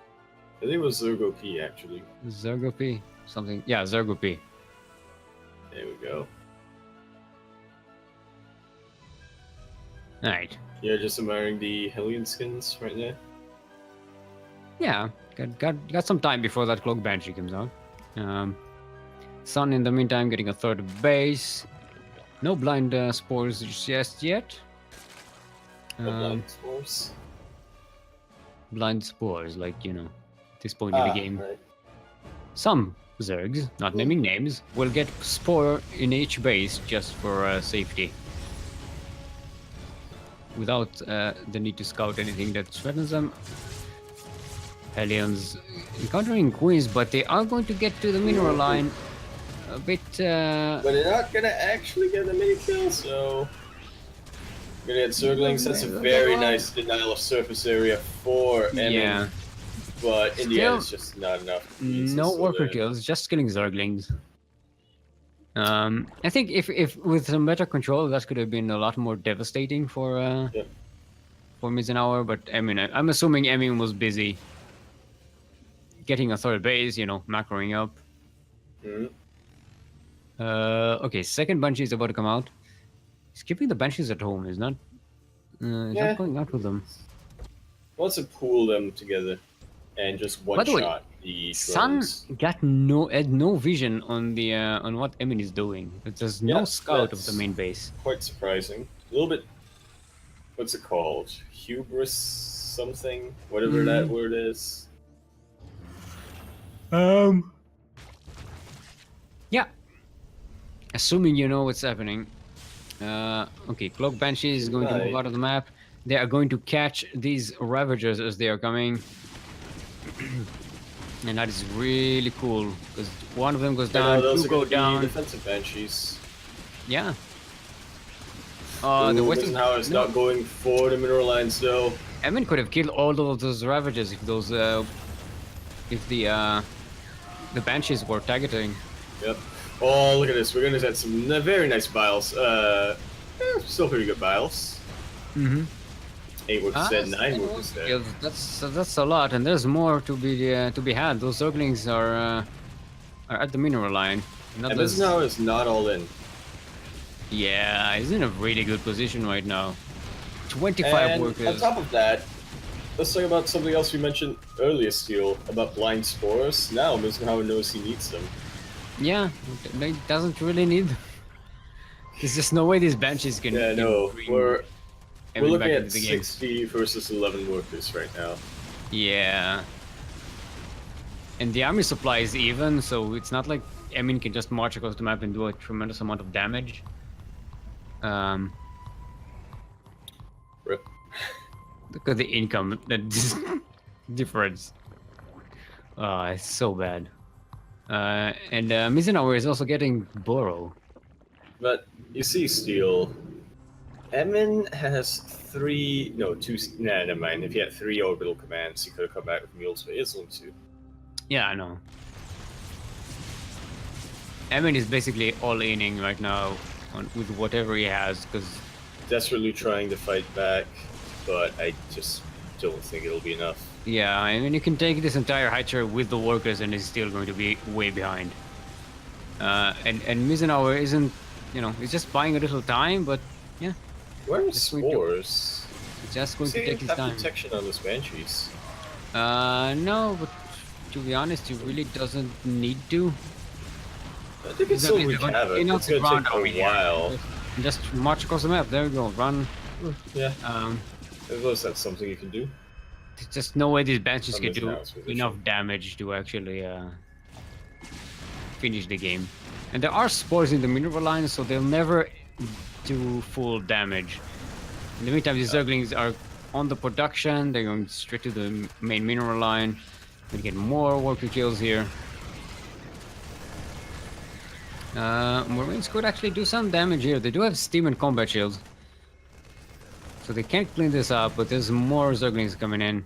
I think it was Zergo P actually. Zergo P, something. Yeah, Zergo P. There we go. Alright. Yeah, just admiring the Hellion skins right now. Yeah, got some time before that Cloak Banshee comes out. Sun, in the meantime, getting a third base. No blind spores just yet. Blind spores. Blind spores, like, you know, at this point in the game. Right. Some Zergs, not naming names, will get spore in each base just for safety. Without the need to scout anything that threatens them. Hellions encountering queens, but they are going to get to the mineral line a bit. But they're not gonna actually get the mini kill, so. We're gonna get Zerglings. That's a very nice denial of surface area for Emin. Yeah. But in the end, it's just not enough. No worker kills, just killing Zerglings. I think if with some better control, that could have been a lot more devastating for Mizenauer. But I mean, I'm assuming Emin was busy getting a third base, you know, macroing up. Okay, second Banshee is about to come out. He's keeping the Banshees at home, he's not going out with them. Wants to pool them together and just one shot the Sun got no vision on the on what Emin is doing. There's no scout of the main base. Quite surprising. A little bit. What's it called? Hubris something? Whatever that word is. Yeah. Assuming you know what's happening. Okay, Cloak Banshee is going to move out of the map. They are going to catch these Ravagers as they are coming. And that is really cool, because one of them goes down, two go down. Defensive Banshees. Yeah. The Western Tower is not going for the mineral lines though. Emin could have killed all of those Ravagers if those if the Banshees were targeting. Yep. Oh, look at this. We're gonna get some very nice biles. Still pretty good biles. 8 workers dead, 9 workers dead. That's a lot, and there's more to be had. Those Zerglings are at the mineral line. And this now is not all in. Yeah, he's in a really good position right now. 25 workers. On top of that, let's talk about something else we mentioned earlier, Steel, about blind spores. Now Mizenauer knows he needs them. Yeah, he doesn't really need them. There's just no way these Banshees can. Yeah, no, we're looking at the 60 versus 11 workers right now. Yeah. And the army supply is even, so it's not like Emin can just march across the map and do a tremendous amount of damage. Rip. Look at the income difference. It's so bad. And Mizenauer is also getting Burrow. But you see, Steel, Emin has 2. Nah, never mind. If he had 3 orbital commands, he could have come back with mules, but it's only 2. Yeah, I know. Emin is basically all-inning right now with whatever he has, because desperately trying to fight back, but I just don't think it'll be enough. Yeah, I mean, you can take this entire high chair with the workers, and it's still going to be way behind. And Mizenauer isn't, you know, he's just buying a little time, but yeah. Where are spores? He's just going to take his time. Protection on those Banshees. No, but to be honest, he really doesn't need to. I think it's still wreak havoc. It's gonna take a while. Just march across the map. There we go. Run. Yeah. At least that's something you can do. There's just no way these Banshees can do enough damage to actually finish the game. And there are spores in the mineral line, so they'll never do full damage. In the meantime, these Zerglings are on the production. They're going straight to the main mineral line. We get more worker kills here. Marines could actually do some damage here. They do have steam and combat shields, so they can't clean this up, but there's more Zerglings coming in.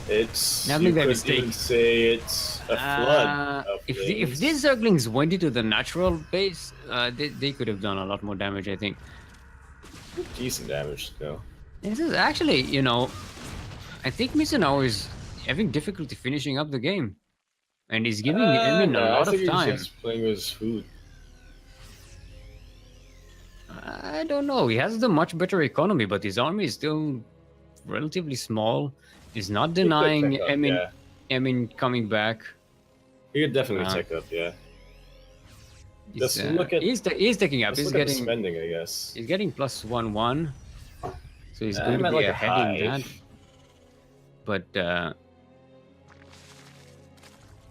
It's I you make that could mistake. even say it's a flood of if things. these Ducklings went into the natural base, they could have done a lot more damage, I think. Decent damage though. This is actually, you know, I think Mizuno is having difficulty finishing up the game, and he's giving Emin a No, I lot think of he's time. just playing with his food. I don't know. He has the much better economy, but his army is still relatively small. He's not He could denying take up, Emin, yeah. Emin coming back. He could definitely Uh, take up, yeah. He's, Just look at he's taking up. Let's He's look at the getting spending, I guess. he's getting +1/1, so he's I going to meant be like a ahead in hive. that. But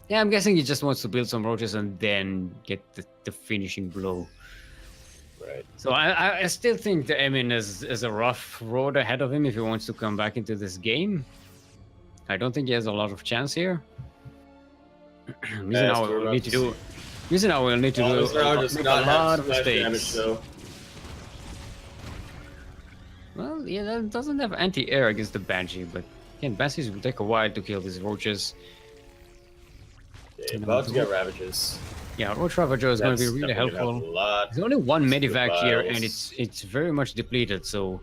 yeah, I'm guessing he just wants to build some roaches and then get the finishing blow. Right. So I still think the Emin is a rough road ahead of him if he wants to come back into this game. I don't think he has a lot of chance here. Mizuno will need to do. Mizuno will need to do make a lot of mistakes. Well, yeah, that doesn't have anti-air against the Banshee, but again, Banshees will take a while to kill these roaches. Okay, about to get Ravages. Yeah, Roach Ravager is going to be really helpful. There's only one medivac here, and it's very much depleted, so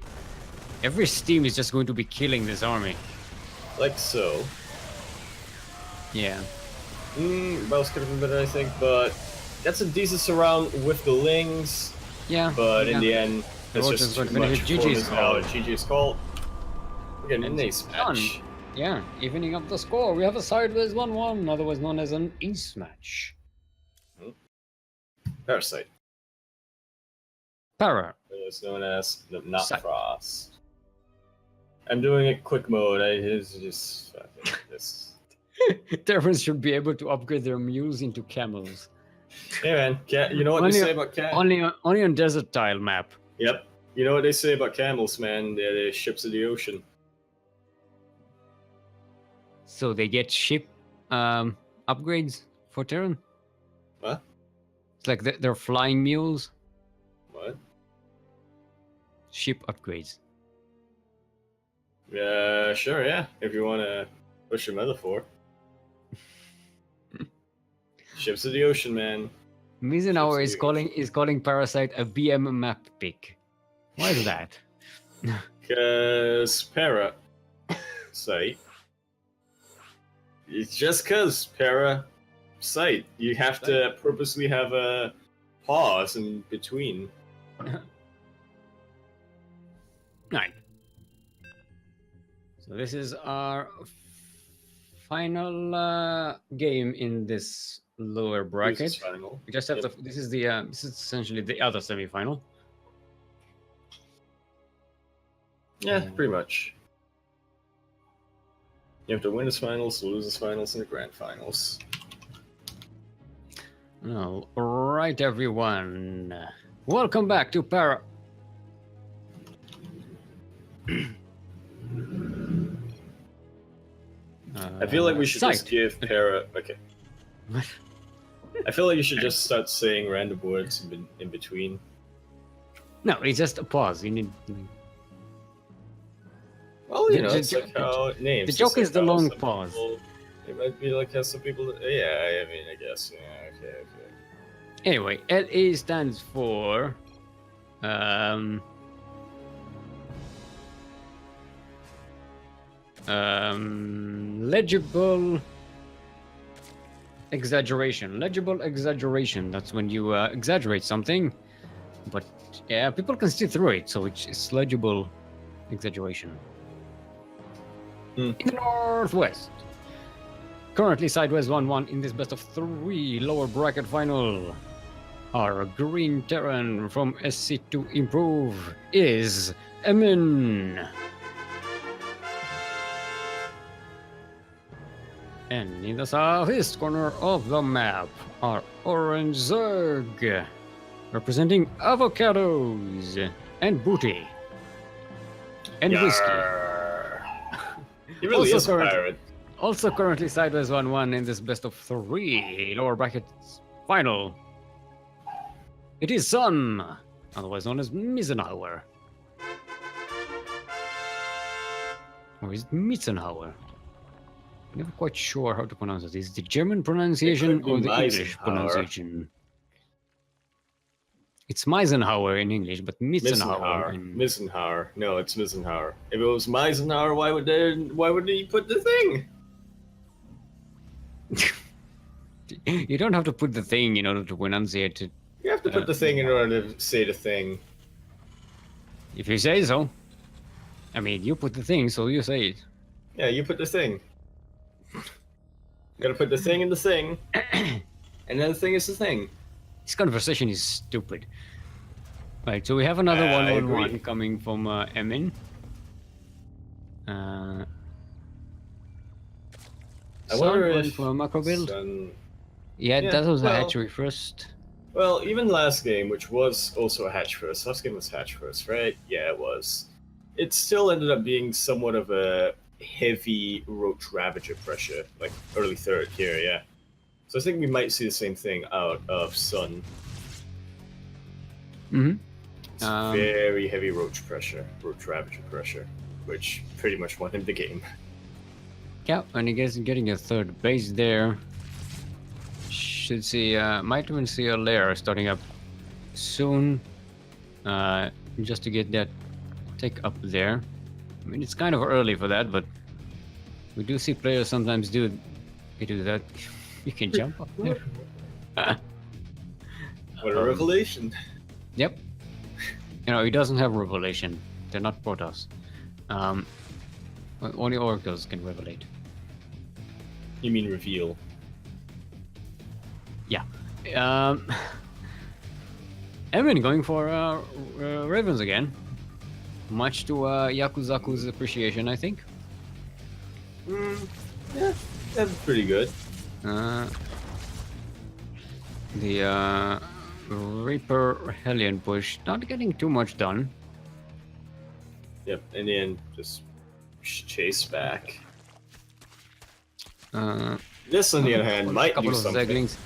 every steam is just going to be killing this army. Like so. Yeah. Battles could have been better, I think, but that's a decent surround with the Lings. Yeah. But yeah. in the end, that's just too much. GG's call. GG's call. We're getting an ace match. Yeah, evening up the score. We have a sideways 1-1, otherwise known as an ace match. Parasite. Para. It's known as not Sight. Frost. I'm doing a quick mode. It's just this. Terrans should be able to upgrade their mules into camels. Hey man, you know what they say about camels? Only on desert tile map. Yep. You know what they say about camels, man? They're ships of the ocean. So they get ship upgrades for Terran? What? It's like they're flying mules. What? Ship upgrades. Yeah, sure, yeah. If you want to push your metaphor. Ships of the ocean, man. Mizuno is calling Parasite a BM map pick. Why is that? Because Parasite. It's just because Parasite. You have to purposely have a pause in between. Right. So this is our final game in this lower bracket. Final. We just have to. This is essentially the other semi-final. Yeah, pretty much. You have to win his finals, lose his finals, and the grand finals. All right, everyone. Welcome back to Para. I feel like we should just Psyched. give Para. Okay. What? I feel like you should just start saying random words in between. No, it's just a pause. You need. Well, you know, it's like how names. The joke is the long some pause. people- It might be like how some people. Yeah, I mean, I guess. Yeah, okay. Anyway, LA stands for legible exaggeration. Legible exaggeration. That's when you exaggerate something, but yeah, people can see through it, so it's legible exaggeration. In the Northwest, currently sideways 1-1 in this best of 3 lower bracket final. Our green Terran from SC2 Improve is Emin. And in the southeast corner of the map, our orange Zerg, representing avocados and booty and whiskey. He really is a current- pirate. Also currently sideways 1-1 in this best of 3 lower brackets final. It is Sun, otherwise known as Mizenhauer. Or is it Mitzenhauer? Never quite sure how to pronounce it. Is it the German pronunciation be or the English Meisenhower. pronunciation? It's Meisenhower in English, but Mitzenhauer in... Meisenhower. No, it's Meisenhower. If it was Meisenhower, why would he put the thing? You don't have to put the thing in order to pronunciate it. You have to put the thing in order to say the thing. If you say so. I mean, you put the thing, so you say it. Yeah, you put the thing. Gotta put the thing in the thing. And then the thing is the thing. This conversation is stupid. Right, so we have another one-on-one coming from Emin. I wonder if for a macro build. Yeah, that was a hatchery first. Well, even last game, which was also a hatch first. Last game was hatch first, right? Yeah, it was. It still ended up being somewhat of a heavy Roach Ravager pressure, like early third here, yeah. So I think we might see the same thing out of Sun. Mm-hmm. It's very heavy Roach Ravager pressure, which pretty much won him the game. Yeah, and he gets getting a third base there. Should see, might even see a lair starting up soon, just to get that take up there. I mean, it's kind of early for that, but we do see players sometimes do that. You can jump up there. What a revelation! Yep. You know, he doesn't have revelation. They're not Protoss. Only Oracles can revelate. You mean reveal? Yeah. Emin going for Ravens again. Much to Yakuzaku's appreciation, I think. Yeah, that's pretty good. The Reaper Hellion push, not getting too much done. Yep, and then just chase back. This, on the other hand, might do something. Zeglings.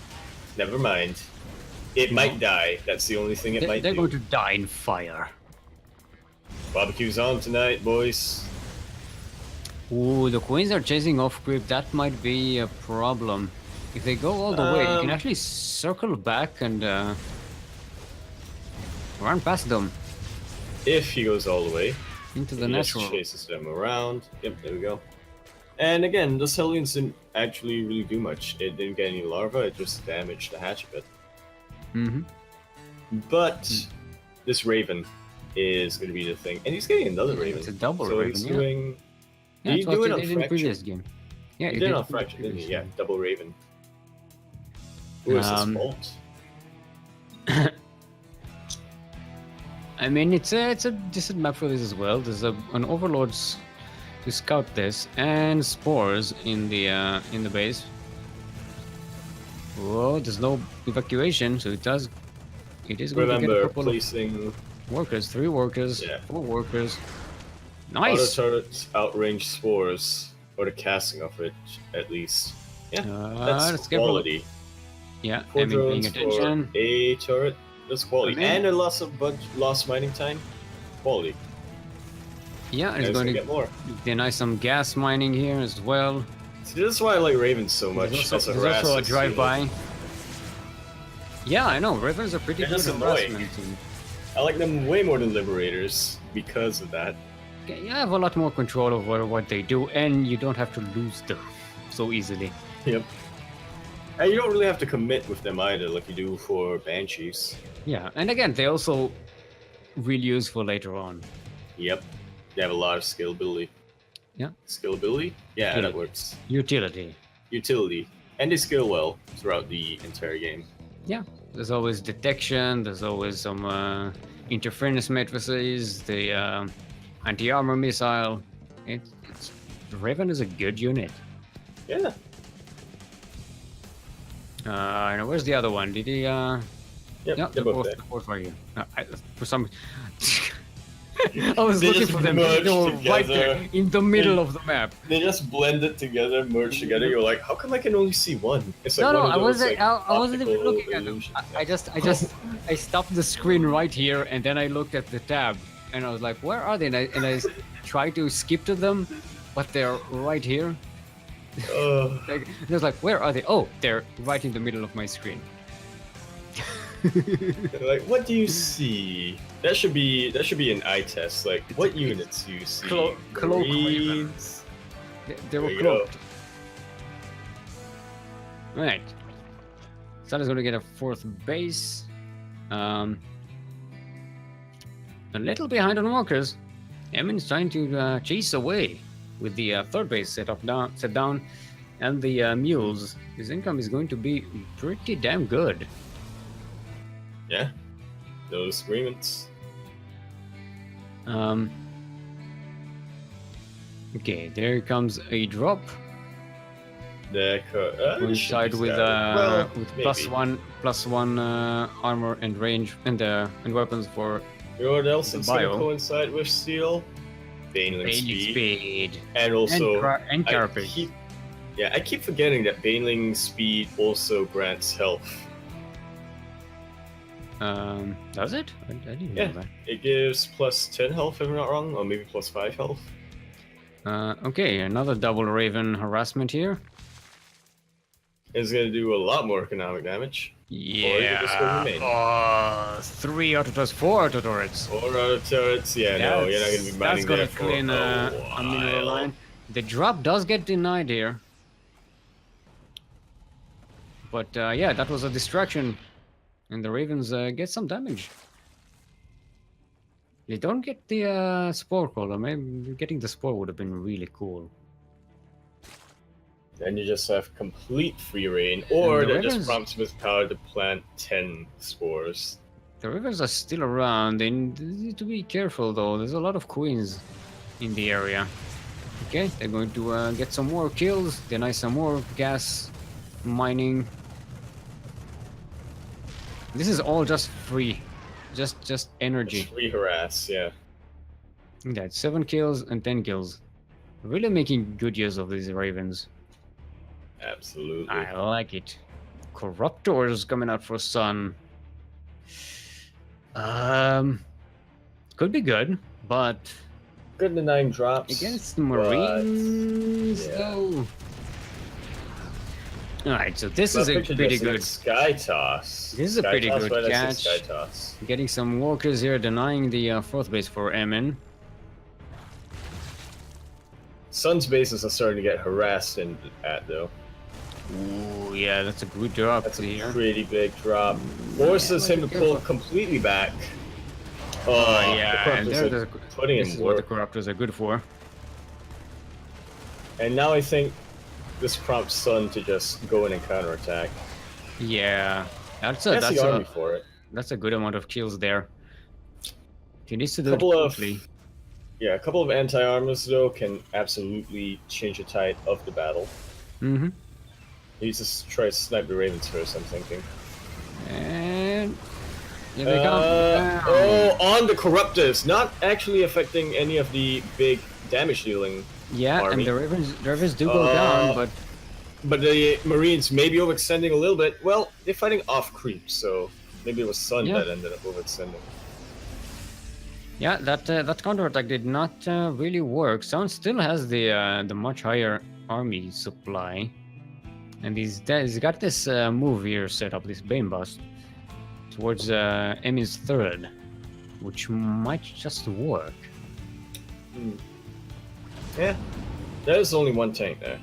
Never mind. It might die. That's the only thing it might do. They're going to die in fire. Barbecue's on tonight, boys. Ooh, the Queens are chasing off creep. That might be a problem. If they go all the way, you can actually circle back and run past them. If he goes all the way. Into the natural. Just chases them around. Yep, there we go. And again, the Hellions didn't actually really do much. It didn't get any larvae, it just damaged the hatch a bit. Mm-hmm. But this Raven is going to be the thing. And he's getting another Raven. It's a double so Raven, he's yeah. doing... Yeah, did he do it on in the previous game? Yeah, he did it on Fracture, didn't he? Yeah, double Raven. Who is his fault? I mean, it's a decent map for this as well. There's an Overlords to scout this, and Spores in the base. Whoa, there's no evacuation, so it is going to get a couple placing workers, 3 workers, 4 workers. Nice! Auto turrets outrange Spores, or the casting of it, at least. Yeah, that's quality. Yeah, 4 drones paying attention. For a turret, that's quality. And a loss mining time, quality. Yeah, it's going to get more. Deny some gas mining here as well. See, this is why I like Ravens so much. There's also a drive-by. Yeah, I know. Ravens are pretty good harassment team. I like them way more than Liberators because of that. Okay, you have a lot more control over what they do, and you don't have to lose them so easily. Yep. And you don't really have to commit with them either, like you do for Banshees. Yeah, and again, they're also really useful later on. Yep. They have a lot of scalability. Yeah. Scalability? Yeah, that works. Utility. And they scale well throughout the entire game. Yeah. There's always detection, there's always some interference matrices, the anti-armor missile. Raven is a good unit. Yeah. Where's the other one? Did he Yep, they're both right here. For some I was they looking for them. They were right there in the middle of the map. They just blended together, merged together. You're like, how come I can only see one? It's like I wasn't even looking at them. I stopped the screen right here, and then I looked at the tab, and I was like, where are they? And I tried to skip to them, but they're right here. Like, it was like, where are they? Oh, they're right in the middle of my screen. Like, what do you see? That should be an eye test. Like, what units do you see? Cloak Marines? They were There you go. cloaked. Right. Sun is going to get a 4th base. A little behind on walkers. Emin's trying to chase away with the 3rd base set down, and the mules. His income is going to be pretty damn good. Yeah. Those agreements. Okay, there comes a drop. Coincide Coincide with +1 armor and range and weapons for You know what else it's bio. gonna coincide with steel? Baneling Baneling speed. speed. And also And carapace. I keep forgetting that Baneling speed also grants health. Does it? I didn't Yeah. know that. It gives +10 health if I'm not wrong, or maybe +5 health. Okay, another double Raven harassment here. It's gonna do a lot more economic damage. just gonna remain? 3 auto turrets, 4 auto turrets. 4 auto turrets, yeah, no, you're not gonna be mining That's gonna there for clean a mineral while. line. The drop does get denied here. But yeah, that was a distraction. And the Ravens get some damage. They don't get the spore collar. Maybe getting the spore would have been really cool. Then you just have complete free reign, or And the that just Ravens- prompts with power to plant 10 spores. The Ravens are still around. They need to be careful though. There's a lot of queens in the area. Okay, they're going to get some more kills, deny some more gas mining. This is all just free, just energy. Just free harass, yeah. That's 7 kills and 10 kills. Really making good use of these Ravens. Absolutely. I like it. Corruptors coming out for Sun. Could be good, but Good denying drops. against the Marines, yeah. though. Alright, so this is But a picture pretty this, good. like Sky Toss. This is a Sky pretty toss, good right? That's a catch. Sky Toss. Getting some walkers here, denying the 4th base for Emin. Sun's bases are starting to get harassed at though. Ooh, yeah, that's a good drop That's a here. pretty big drop. Forces Yeah, him to but pull careful. completely back. Oh, yeah, and the they're putting this in is what the work. Corruptors are good for. And now I think this prompts Sun to just go in and counterattack. Yeah, That's the army for it. that's a good amount of kills there. He needs to do it Couple of quickly. Yeah, a couple of anti-armors though can absolutely change the tide of the battle. Mm-hmm. He needs to try to snipe the Ravens first, I'm thinking. And here they come. Oh, on the Corruptors, not actually affecting any of the big damage dealing. Yeah, army. and the Ravens do go down, but But the Marines may be overextending a little bit. Well, they're fighting off creep, so maybe it was Sun Yeah. that ended up overextending. yeah, that counterattack did not really work. Sun still has the much higher army supply, and he's got this move here set up, this Bane Bust, towards Emin's 3rd, which might just work. Yeah, there's only one tank there.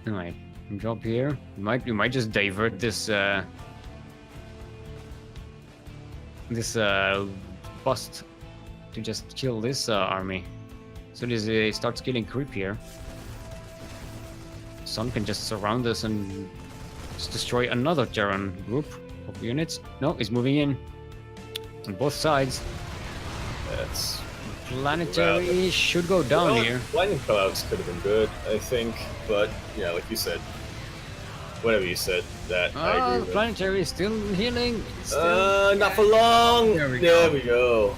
Alright, drop here. You might just divert this bust to just kill this army. So as he starts killing creep here, Sun can just surround us and just destroy another Terran group of units. No, he's moving in on both sides. That's Planetary should go down well, here. Lightning clouds could have been good, I think, but yeah, like you said, whatever you said, that I Ah, agree the with. planetary is still healing. It's still... Not for long. There we we go. go.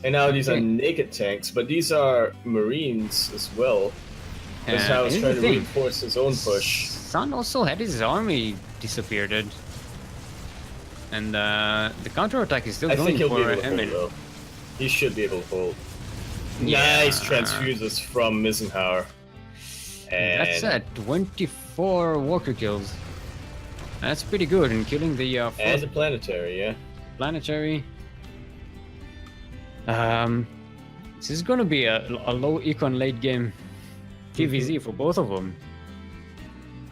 And now these are Okay. naked tanks, but these are Marines as well. That's how he's here's trying the to thing. reinforce his own push. Sun also had his army disappeared. And the counterattack is still I going think he'll be for able to hold, Emin. though. He should be able to hold. Yeah. Nice transfuses from Misenhauer. That's And 24 walker kills. That's pretty good in killing the and fourth the planetary, yeah. planetary. This is gonna be a low econ late game TVZ for both of them.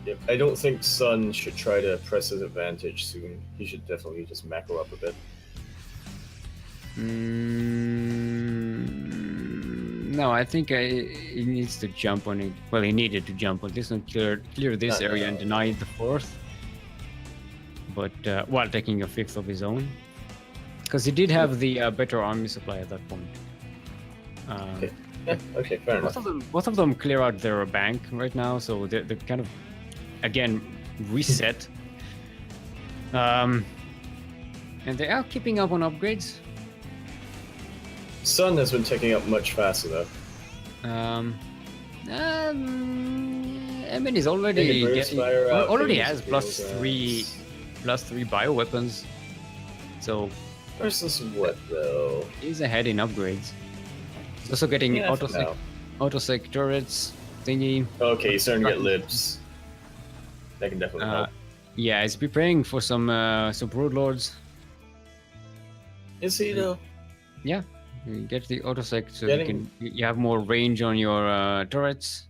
Yep. I don't think Sun should try to press his advantage soon. He should definitely just macro up a bit. No, I think he needs to jump on it. Well, he needed to jump on this and clear this area and deny the fourth. But while taking a fifth of his own, because he did have the better army supply at that point. Okay. Yeah, okay, fair enough. Both of them clear out their bank right now, so they're kind of again reset. And they are keeping up on upgrades. Sun has been ticking up much faster though. Emin is already already has plus three bioweapons. So versus what though? He's ahead in upgrades. He's also getting autosec turrets thingy. Okay, he's starting to get libs. That can definitely help. Yeah, he's preparing for some broodlords. Is he though? Yeah, you get the autosec so you have more range on your turrets.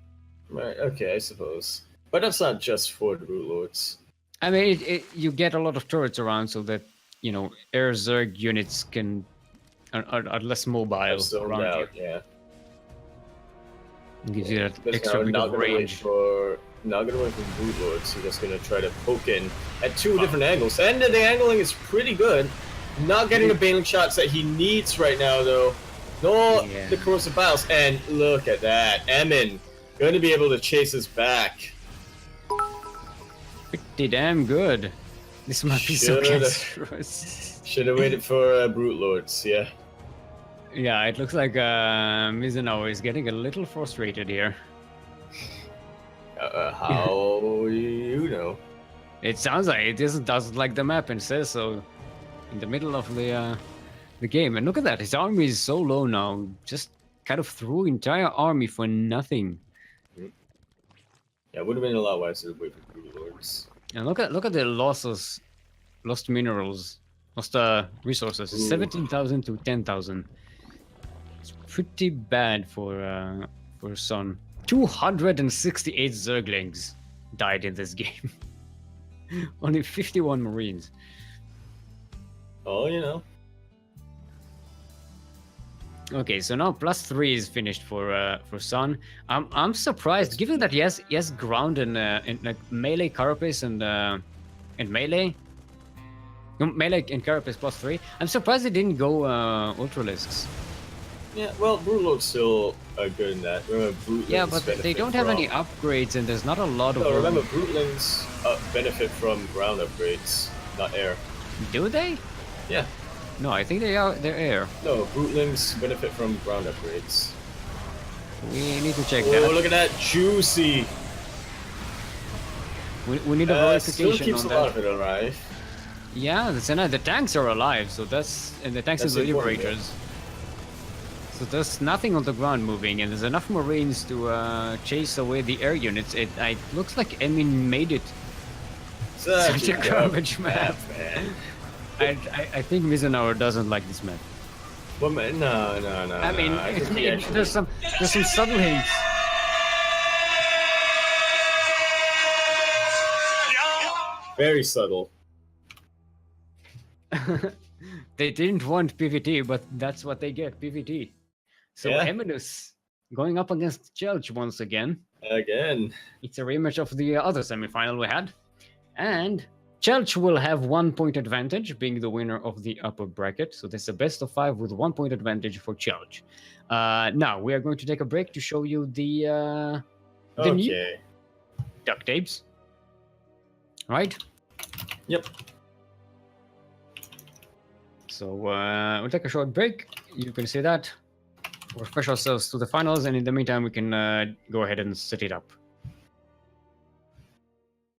Right. Okay, I suppose. But that's not just for the broodlords. I mean, you get a lot of turrets around so that air Zerg units are less mobile around out, yeah. It gives you that extra bit of range. Not gonna wait for broodlords. He's just gonna try to poke in at two different angles. And the angling is pretty good. Not getting the bailing shots that he needs right now, though. No, the corrosive biles. And look at that, Emin going to be able to chase us back. Pretty damn good. This might be so cancerous. Should have waited for broodlords, yeah. Yeah, it looks like Mizuno is getting a little frustrated here. How you know? It sounds like it doesn't like the map and says so in the middle of the game. And look at that, his army is so low now. Just kind of threw entire army for nothing. Yeah, it would have been a lot wiser to wait for broodlords. And look at the losses, lost minerals, lost resources. 17,000 to 10,000. It's pretty bad for Sun. 268 Zerglings died in this game. Only 51 Marines. Oh, Okay, so now +3 is finished for Sun. I'm surprised, given that he has ground and like melee carapace and melee. No, melee and carapace +3. I'm surprised they didn't go Ultralisks. Yeah, well, broodlords still are good in that. Remember, yeah, but they don't have any upgrades, and there's not a lot of. No, remember, broodlings benefit from ground upgrades, not air. Do they? Yeah. No, I think they're air. No, broodlings benefit from ground upgrades. We need to check that. Oh, look at that, juicy! We need a verification still keeps on a lot of it alive. Yeah, the tanks are alive, so and the tanks are the liberators. So there's nothing on the ground moving, and there's enough Marines to chase away the air units. It looks like Emin made it. Such a garbage map, man. I think Mizuno doesn't like this map. Well, no. I mean, there's some subtle hints. Very subtle. They didn't want PvT, but that's what they get, PvT. So Eminus going up against Chelch once again. Again. It's a rematch of the other semifinal we had. And Chelch will have 1 point advantage, being the winner of the upper bracket. So this is a best of 5 with 1 point advantage for Chelch. Now, we are going to take a break to show you the new duct tapes. Right? Yep. So we'll take a short break. You can see that. We'll refresh ourselves to the finals, and in the meantime, we can go ahead and set it up.